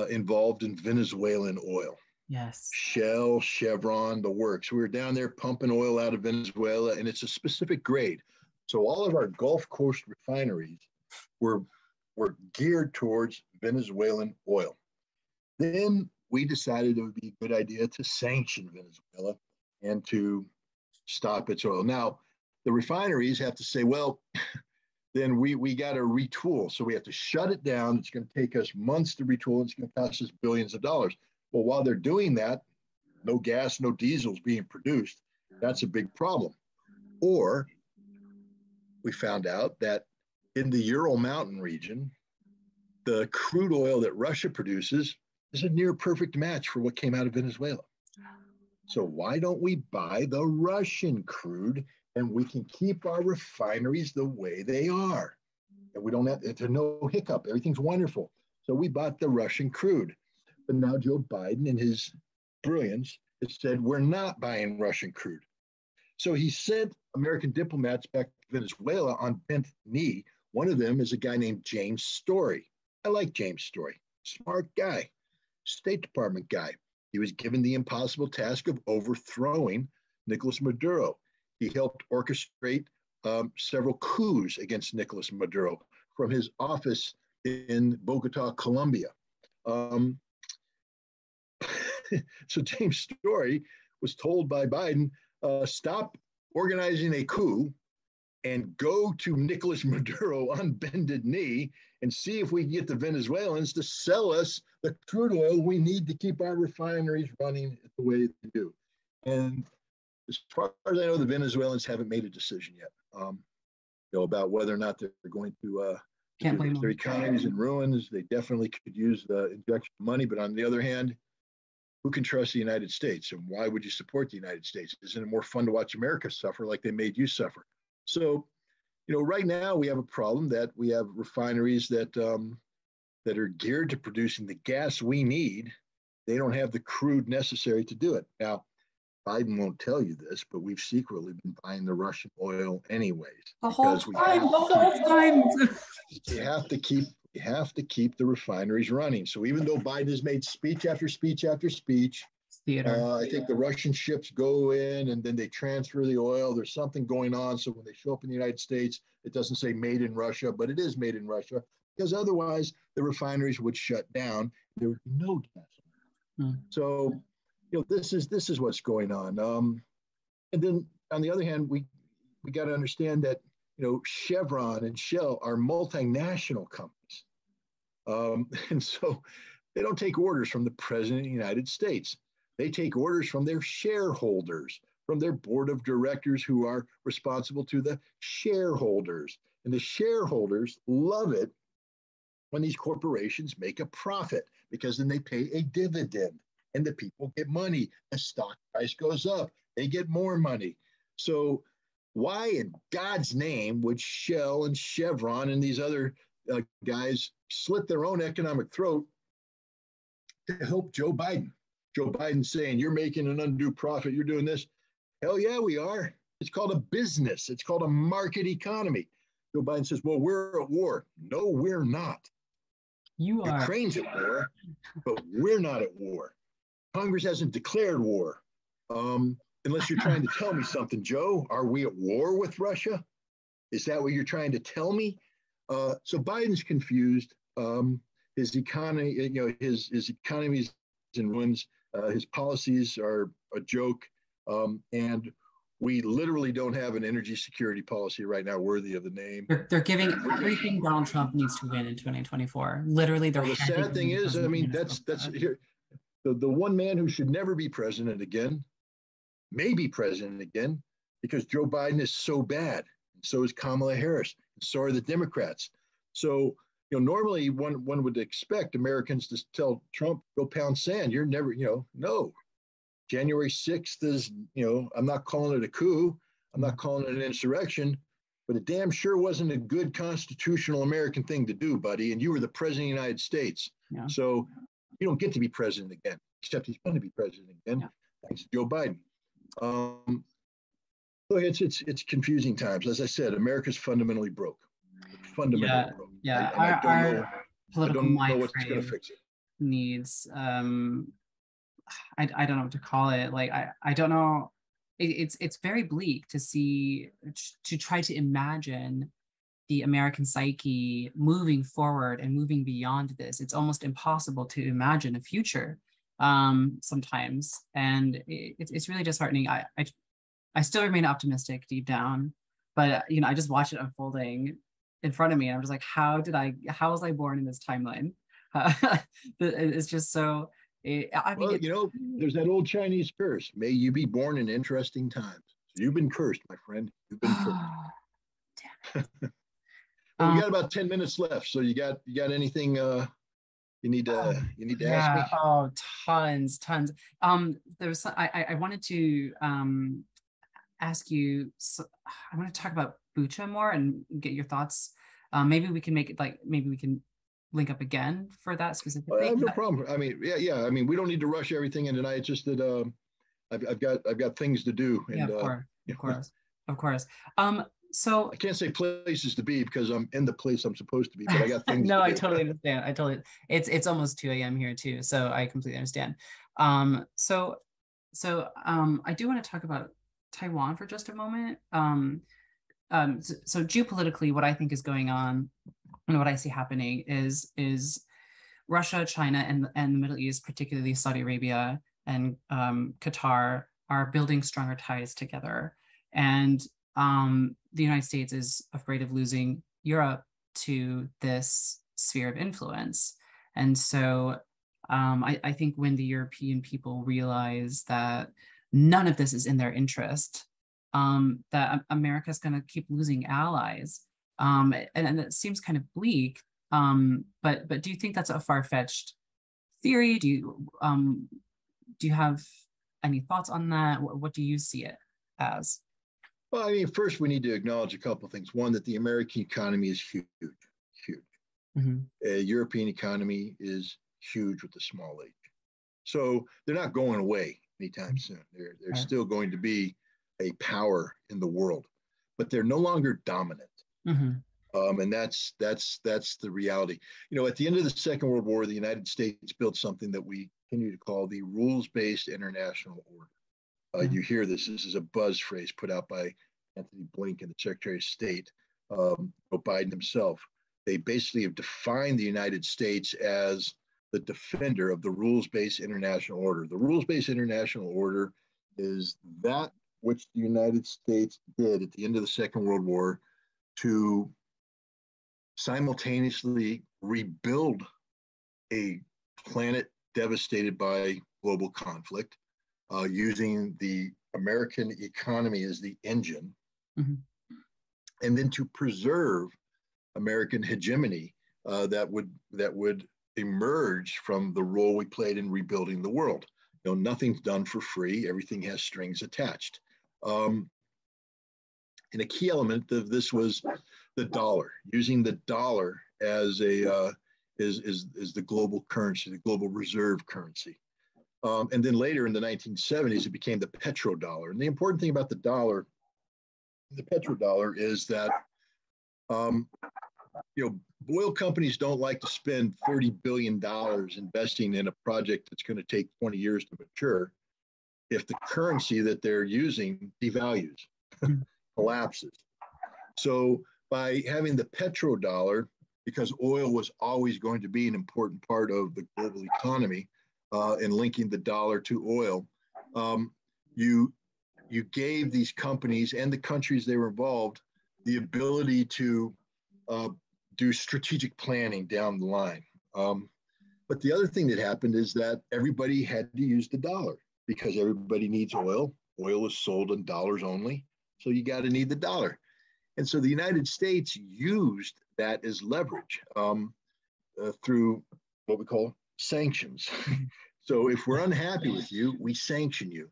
involved in Venezuelan oil. Yes. Shell, Chevron, the works. We were down there pumping oil out of Venezuela, and it's a specific grade. So all of our Gulf Coast refineries were geared towards Venezuelan oil. Then we decided it would be a good idea to sanction Venezuela and to stop its oil. Now, the refineries have to say, well, then we got to retool. So we have to shut it down. It's going to take us months to retool. It's going to cost us billions of dollars. Well, while they're doing that, no gas, no diesel's being produced. That's a big problem. Or we found out that in the Ural Mountain region, the crude oil that Russia produces is a near perfect match for what came out of Venezuela. So why don't we buy the Russian crude and we can keep our refineries the way they are? And we don't have, there's no hiccup. Everything's wonderful. So we bought the Russian crude. But now Joe Biden, in his brilliance, has said, we're not buying Russian crude. So he sent American diplomats back to Venezuela on bent knee. One of them is a guy named James Story. I like James Story. Smart guy, State Department guy. He was given the impossible task of overthrowing Nicolas Maduro. He helped orchestrate several coups against Nicolas Maduro from his office in Bogota, Colombia. So James Story was told by Biden, stop organizing a coup and go to Nicolas Maduro on bended knee and see if we can get the Venezuelans to sell us the crude oil we need to keep our refineries running the way they do. And as far as I know, the Venezuelans haven't made a decision yet, about whether or not they're going to. Can't blame their economy's in ruins. They definitely could use the injection of money, but on the other hand, who can trust the United States? And why would you support the United States? Isn't it more fun to watch America suffer like they made you suffer? So, right now we have a problem that we have refineries that are geared to producing the gas we need. They don't have the crude necessary to do it. Now, Biden won't tell you this, but we've secretly been buying the Russian oil anyways. The whole time. You have to keep the refineries running. So even though Biden has made speech after speech after speech, I think the Russian ships go in and then they transfer the oil. There's something going on. So when they show up in the United States, it doesn't say made in Russia, but it is made in Russia, because otherwise the refineries would shut down. There would be no gas. So, this is what's going on. And then on the other hand, we got to understand that, Chevron and Shell are multinational companies. And so they don't take orders from the president of the United States. They take orders from their shareholders, from their board of directors who are responsible to the shareholders. And the shareholders love it when these corporations make a profit, because then they pay a dividend and the people get money. The stock price goes up. They get more money. So why in God's name would Shell and Chevron and these other guys slit their own economic throat to help Joe Biden? Joe Biden saying, you're making an undue profit, you're doing this. Hell yeah, we are. It's called a business. It's called a market economy. Joe Biden says, well, we're at war. No, we're not. You are. Ukraine's at war, but we're not at war. Congress hasn't declared war. Unless you're trying to tell me something, Joe. Are we at war with Russia? Is that what you're trying to tell me? So Biden's confused. His economy, his economy's in ruins. His policies are a joke. And we literally don't have an energy security policy right now worthy of the name. They're giving everything Donald Trump needs to win in 2024. Literally, they're. Well, the sad thing is, that's here. The one man who should never be president again may be president again, because Joe Biden is so bad. And so is Kamala Harris. And so are the Democrats. So, normally one would expect Americans to tell Trump, go pound sand. You're never, no. January 6th is, I'm not calling it a coup. I'm not calling it an insurrection, but it damn sure wasn't a good constitutional American thing to do, buddy. And you were the president of the United States. Yeah. So you don't get to be president again, except he's going to be president again. Thanks to Joe Biden. So it's confusing times. As I said, America's fundamentally broke. Fundamentally broke. Yeah. I don't know what's frame going to fix it. Needs I don't know what to call it. Like I don't know. It's very bleak to try to imagine the American psyche moving forward and moving beyond this. It's almost impossible to imagine a future sometimes, and it's really disheartening. I still remain optimistic deep down, but I just watch it unfolding in front of me, and I'm just like, how was I born in this timeline? It's just so I mean, Well, there's that old Chinese curse. May you be born in interesting times. So you've been cursed, my friend. You've been cursed. oh, Well, we damn it. got about 10 minutes left. So you got anything you need to ask Yeah. me? Oh, tons. There's I wanted to ask you. So, I want to talk about Bucha more and get your thoughts. Maybe we can make it like maybe we can link up again for that I specifically. have no problem. I mean, yeah. I mean, we don't need to rush everything in tonight. It's just that I've got things to do, Yeah, and of course, you of know, course, of course. So I can't say places to be because I'm in the place I'm supposed to be, but I got things no, to I do. totally understand. I totally it's almost 2 a.m. here too, so I completely understand. So I do want to talk about Taiwan for just a moment. So geopolitically, what I think is going on and what I see happening is Russia, China, and the Middle East, particularly Saudi Arabia and Qatar, are building stronger ties together. And the United States is afraid of losing Europe to this sphere of influence. And so I think when the European people realize that none of this is in their interest, that America is going to keep losing allies. And it seems kind of bleak. But do you think that's a far-fetched theory? Do you have any thoughts on that? What do you see it as? Well, I mean, first we need to acknowledge a couple of things. One, that the American economy is huge, huge. Mm-hmm. European economy is huge with a small h. So they're not going away anytime soon. They're Right. still going to be a power in the world, but they're no longer dominant. Mm-hmm. And that's the reality. At the end of the Second World War, the United States built something that we continue to call the rules-based international order. Mm-hmm. You hear this. This is a buzz phrase put out by Anthony Blinken, the Secretary of State, Biden himself. They basically have defined the United States as the defender of the rules-based international order. The rules-based international order is that which the United States did at the end of the Second World War to simultaneously rebuild a planet devastated by global conflict, using the American economy as the engine, Mm-hmm. and then to preserve American hegemony that would emerge from the role we played in rebuilding the world. Nothing's done for free; everything has strings attached. And a key element of this was the dollar, using the dollar as is the global currency, the global reserve currency. And then later in the 1970s, it became the petrodollar. And the important thing about the petrodollar, is that um, oil companies don't like to spend $30 billion investing in a project that's going to take 20 years to mature if the currency that they're using devalues, collapses. So by having the petrodollar, because oil was always going to be an important part of the global economy, and linking the dollar to oil, you gave these companies and the countries they were involved the ability to do strategic planning down the line. But the other thing that happened is that everybody had to use the dollar because everybody needs oil. Oil is sold in dollars only. So you got to need the dollar. And so the United States used that as leverage through what we call sanctions. So if we're unhappy with you, we sanction you.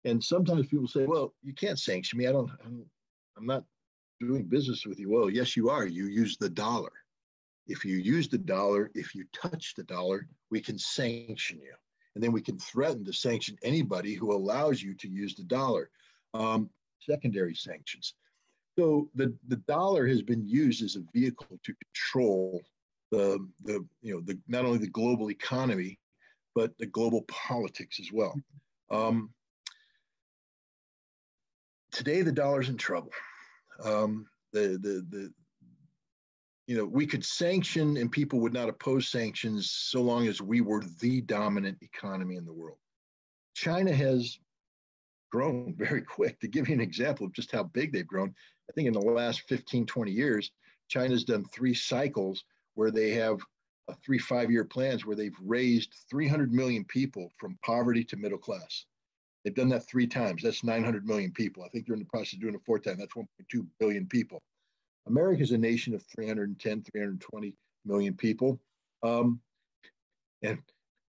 And sometimes people say, well, you can't sanction me. I'm not doing business with you. Well, yes, you are. You use the dollar. If you use the dollar, if you touch the dollar, we can sanction you. And then we can threaten to sanction anybody who allows you to use the dollar. Secondary sanctions. So the dollar has been used as a vehicle to control the not only the global economy, but the global politics as well. Today, the dollar's in trouble. We could sanction and people would not oppose sanctions so long as we were the dominant economy in the world. China has grown very quick. To give you an example of just how big they've grown, I think in the last 15, 20 years, China's done 3 cycles where they have three 5-year plans where they've raised 300 million people from poverty to middle class. They've done that 3 times. That's 900 million people. I think they're in the process of doing it 4th time. That's 1.2 billion people. America is a nation of 310, 320 million people. And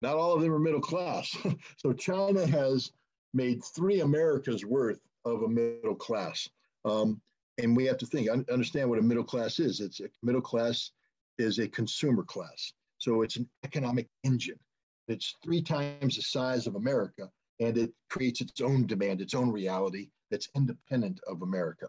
not all of them are middle class. So China has made 3 Americas worth of a middle class. And we have to understand what a middle class is. It's a middle class is a consumer class. So it's an economic engine. It's 3 times the size of America, and it creates its own demand, its own reality that's independent of America.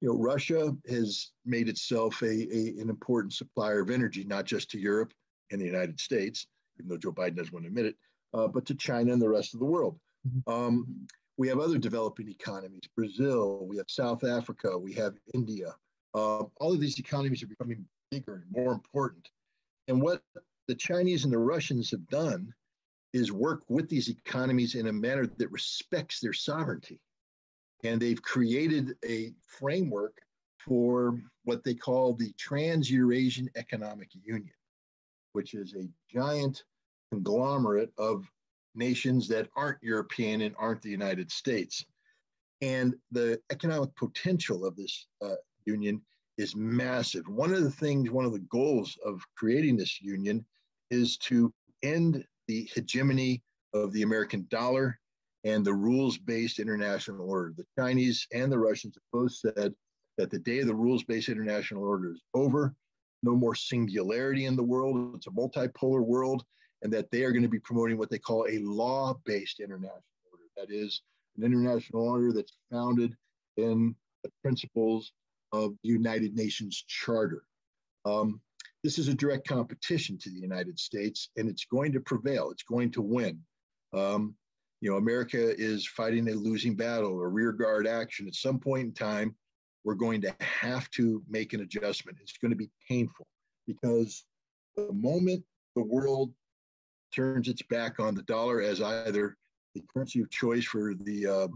Russia has made itself an important supplier of energy, not just to Europe and the United States, even though Joe Biden doesn't want to admit it, but to China and the rest of the world. We have other developing economies, Brazil, we have South Africa, we have India. All of these economies are becoming bigger and more important. And what the Chinese and the Russians have done is work with these economies in a manner that respects their sovereignty. And they've created a framework for what they call the Trans-Eurasian Economic Union, which is a giant conglomerate of nations that aren't European and aren't the United States. And the economic potential of this union is massive. One of the goals of creating this union is to end the hegemony of the American dollar and the rules-based international order. The Chinese and the Russians have both said that the day of the rules-based international order is over, no more singularity in the world, it's a multipolar world, and that they are going to be promoting what they call a law-based international order. That is, an international order that's founded in the principles of the United Nations Charter. This is a direct competition to the United States, and it's going to prevail. It's going to win. America is fighting a losing battle, a rearguard action. At some point in time, we're going to have to make an adjustment. It's going to be painful because the moment the world turns its back on the dollar as either the currency of choice for the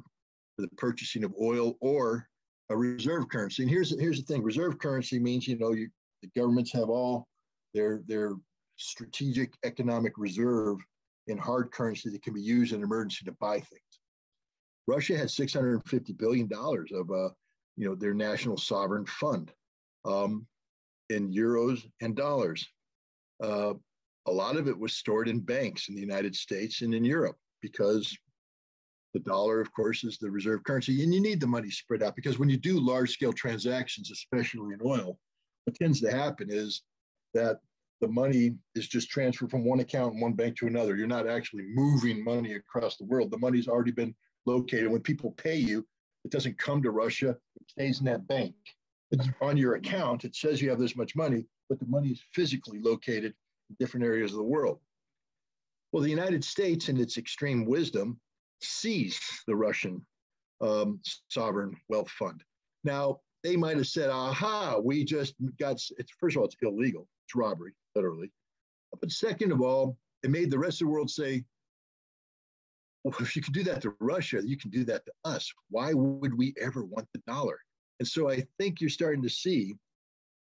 purchasing of oil or a reserve currency. And here's the thing: reserve currency means the governments have all their strategic economic reserve in hard currency that can be used in emergency to buy things. Russia had $650 billion of their national sovereign fund in euros and dollars. A lot of it was stored in banks in the United States and in Europe because the dollar, of course, is the reserve currency. And you need the money spread out because when you do large-scale transactions, especially in oil, what tends to happen is that the money is just transferred from one account in one bank to another. You're not actually moving money across the world. The money's already been located. When people pay you, it doesn't come to Russia. It stays in that bank. It's on your account. It says you have this much money, but the money is physically located in different areas of the world. Well, the United States, in its extreme wisdom, seized the Russian sovereign wealth fund. Now, they might have said, aha, we just got, first of all, it's illegal. It's robbery, literally. But second of all, it made the rest of the world say, well, if you can do that to Russia, you can do that to us. Why would we ever want the dollar? And so I think you're starting to see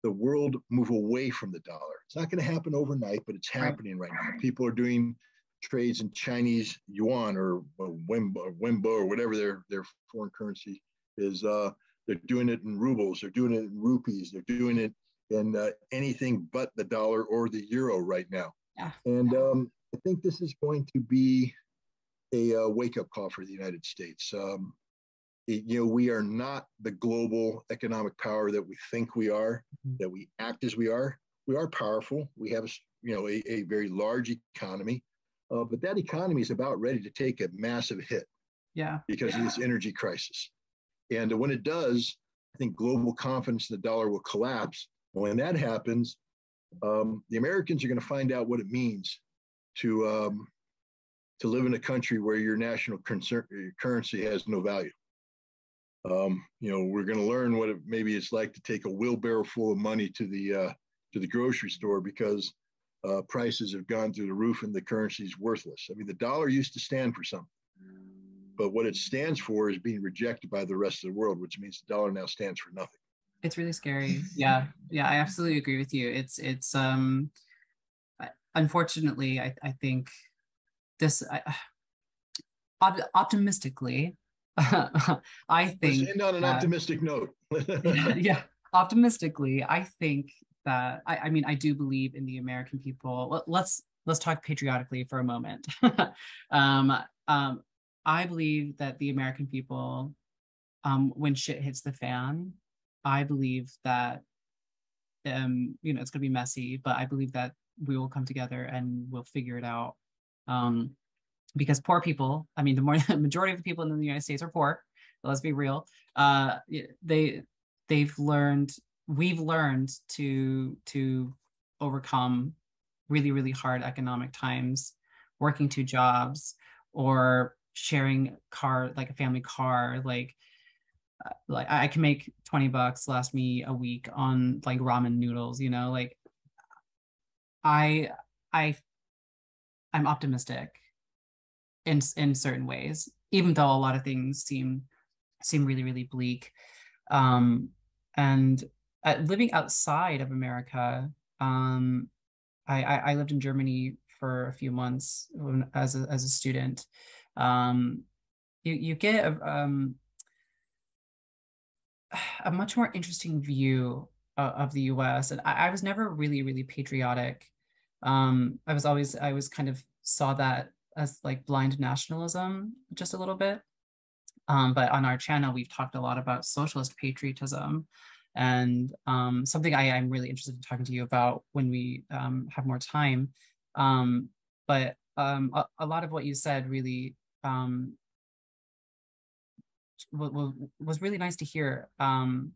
the world move away from the dollar. It's not going to happen overnight, but it's happening right now. People are doing trades in Chinese yuan or wenbo or whatever their foreign currency is. They're doing it in rubles. They're doing it in rupees. They're doing it in anything but the dollar or the euro right now. Yeah. And I think this is going to be a wake-up call for the United States. We are not the global economic power that we think we are, that we act as we are. We are powerful. We have a very large economy, but that economy is about ready to take a massive hit. Yeah. Because of this energy crisis. And when it does, I think global confidence in the dollar will collapse. When that happens, the Americans are going to find out what it means to live in a country where your national currency has no value. We're going to learn what maybe it's like to take a wheelbarrow full of money to the grocery store because prices have gone through the roof and the currency is worthless. I mean, the dollar used to stand for something, but what it stands for is being rejected by the rest of the world, which means the dollar now stands for nothing. It's really scary. Yeah. Yeah, I absolutely agree with you. Unfortunately, I think this optimistically, I Let's think end on an that optimistic note. yeah, optimistically, I think that I mean I do believe in the American people. Let's talk patriotically for a moment. um, um, I believe that the American people, when shit hits the fan, I believe that it's going to be messy, but I believe that we will come together and we'll figure it out. Um, because poor people, I mean, the majority of the people in the United States are poor. Let's be real. They they've learned, we've learned to overcome really, really hard economic times, working two jobs or sharing car, like a family car, like I can make $20 last me a week on like ramen noodles, like I I I'm optimistic in certain ways, even though a lot of things seem really, really bleak. Um, and living outside of America, I lived in Germany for a few months as a student. Um, you get a much more interesting view of the US. And I was never really, really patriotic. I was kind of saw that as like blind nationalism just a little bit. But on our channel, we've talked a lot about socialist patriotism, and something I'm really interested in talking to you about when we have more time. But a lot of what you said really was really nice to hear. And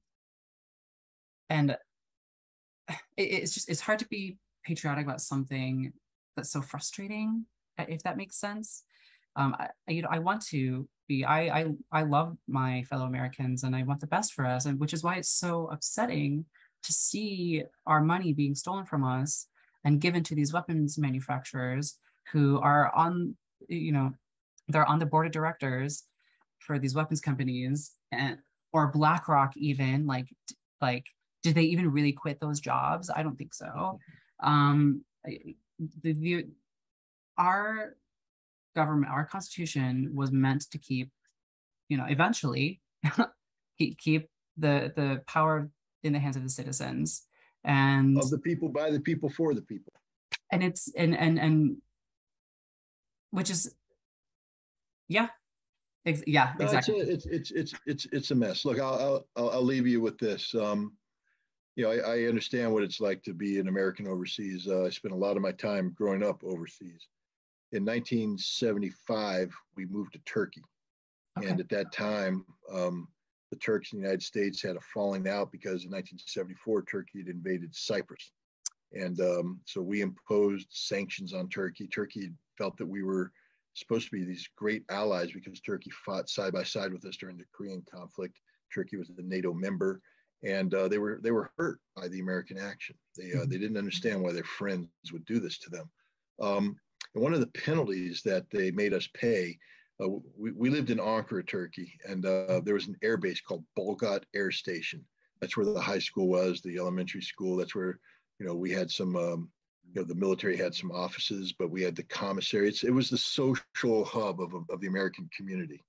it's hard to be patriotic about something that's so frustrating, if that makes sense. I want to be. I love my fellow Americans, and I want the best for us, and which is why it's so upsetting to see our money being stolen from us and given to these weapons manufacturers who are on, you know, they're on the board of directors for these weapons companies, and or BlackRock even like did they even really quit those jobs? I don't think so. The our government, our constitution was meant to keep, eventually keep the power in the hands of the citizens, and Of the people, by the people, for the people. and it's and which is yeah, yeah, No, exactly. it's a mess. Look, I'll leave you with this. I understand what it's like to be an American overseas. I spent a lot of my time growing up overseas. In 1975, we moved to Turkey, Okay. and at that time, the Turks and the United States had a falling out because in 1974 Turkey had invaded Cyprus, and so we imposed sanctions on Turkey. Turkey felt that we were supposed to be these great allies because Turkey fought side by side with us during the Korean conflict. Turkey was a NATO member, and they were hurt by the American action. They didn't understand why their friends would do this to them. And one of the penalties that they made us pay, we lived in Ankara, Turkey, and there was an air base called Bolgat Air Station. That's where the high school was, the elementary school. That's where we had some. The military had some offices, but we had the commissary. It was the social hub of the American community.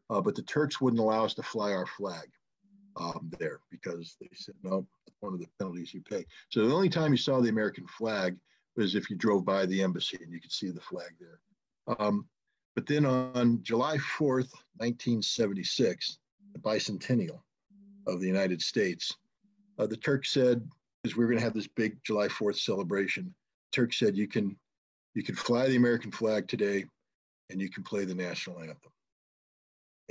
But the Turks wouldn't allow us to fly our flag there because they said, no, that's one of the penalties you pay. So the only time you saw the American flag was if you drove by the embassy and you could see the flag there. But then on July 4th, 1976, the bicentennial of the United States, the Turks said, because we were going to have this big July 4th celebration, Turks said you can fly the American flag today and you can play the national anthem.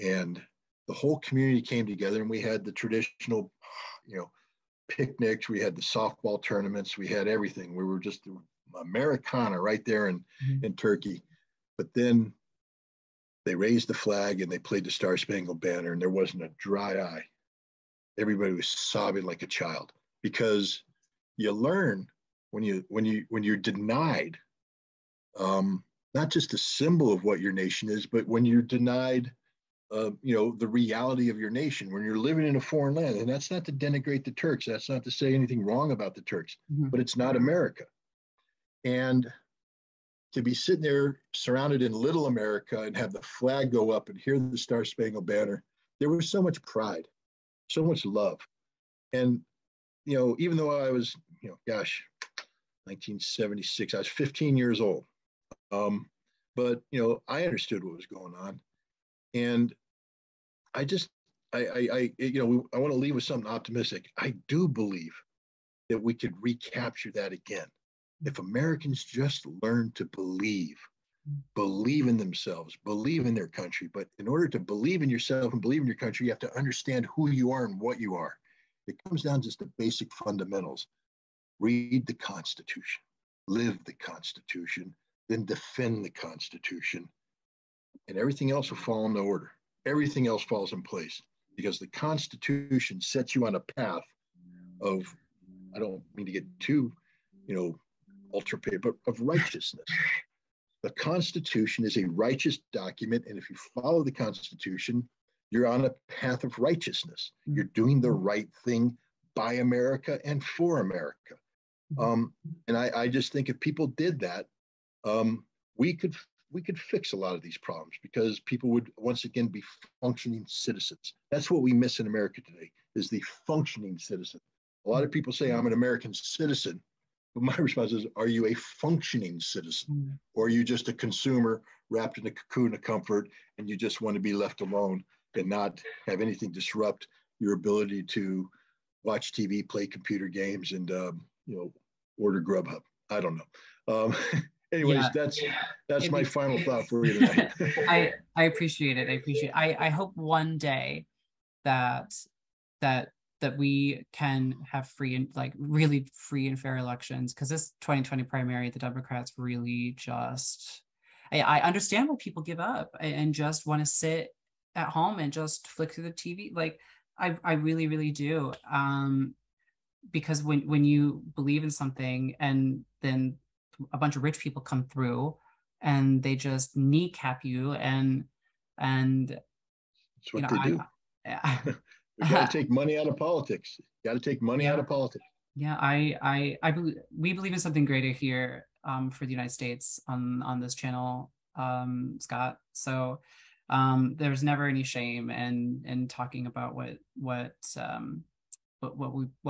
And the whole community came together, and we had the traditional, picnics. We had the softball tournaments. We had everything. We were just Americana right there in Turkey. But then they raised the flag and they played the Star Spangled Banner, and there wasn't a dry eye. Everybody was sobbing like a child, because you learn when you're denied, not just a symbol of what your nation is, but when you're denied the reality of your nation when you're living in a foreign land. And that's not to denigrate the Turks. That's not to say anything wrong about the Turks, but it's not America. And to be sitting there surrounded in little America and have the flag go up and hear the Star Spangled Banner, there was so much pride, so much love. And, even though I was, 1976, I was 15 years old. But, I understood what was going on. And I want to leave with something optimistic. I do believe that we could recapture that again. If Americans just learn to believe in themselves, believe in their country. But in order to believe in yourself and believe in your country, you have to understand who you are and what you are. It comes down just to basic fundamentals. Read the Constitution, live the Constitution, then defend the Constitution, and everything else will fall into order. Everything else falls in place because the Constitution sets you on a path of, I don't mean to get too, ultra but of righteousness. The Constitution is a righteous document, and if you follow the Constitution, you're on a path of righteousness. You're doing the right thing by America and for America. And I just think if people did that, we could fix a lot of these problems because people would once again be functioning citizens. That's what we miss in America today, is the functioning citizen. A lot of people say I'm an American citizen, but my response is, are you a functioning citizen? Or are you just a consumer wrapped in a cocoon of comfort and you just want to be left alone and not have anything disrupt your ability to watch TV, play computer games, and order Grubhub? I don't know. Anyways, that's my final thought for you tonight. I appreciate it. I hope one day that we can have free and really free and fair elections, because this 2020 primary, the Democrats really just, I understand why people give up and just want to sit at home and just flick through the TV. I really, really do. Because when you believe in something and then a bunch of rich people come through and they just kneecap you and that's what they do. We got to take money out of politics. Got to take money out of politics. Yeah, I believe we believe in something greater here for the United States on this channel, Scott. So there's never any shame in talking about what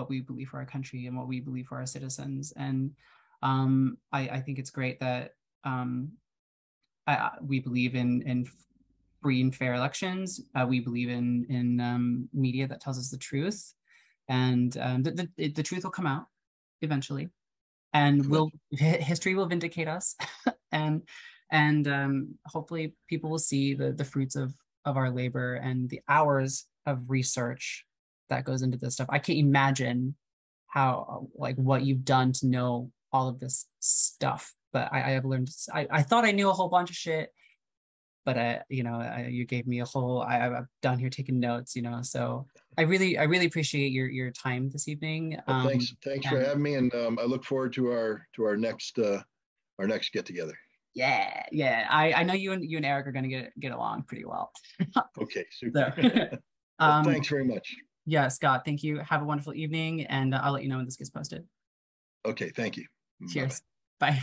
we believe for our country and what we believe for our citizens. And I think it's great that we believe in free and fair elections. We believe in media that tells us the truth, and the truth will come out eventually, and history will vindicate us, and hopefully people will see the fruits of our labor and the hours of research that goes into this stuff. I can't imagine how what you've done to know all of this stuff, but I have learned. I thought I knew a whole bunch of shit, but you gave me a whole. I'm down here taking notes, So I really appreciate your time this evening. Well, thanks for having me, and I look forward to our next get together. Yeah. I know you and Eric are gonna get along pretty well. Okay, super. So, well, thanks very much. Yeah, Scott, thank you. Have a wonderful evening, and I'll let you know when this gets posted. Okay, thank you. Cheers. Bye.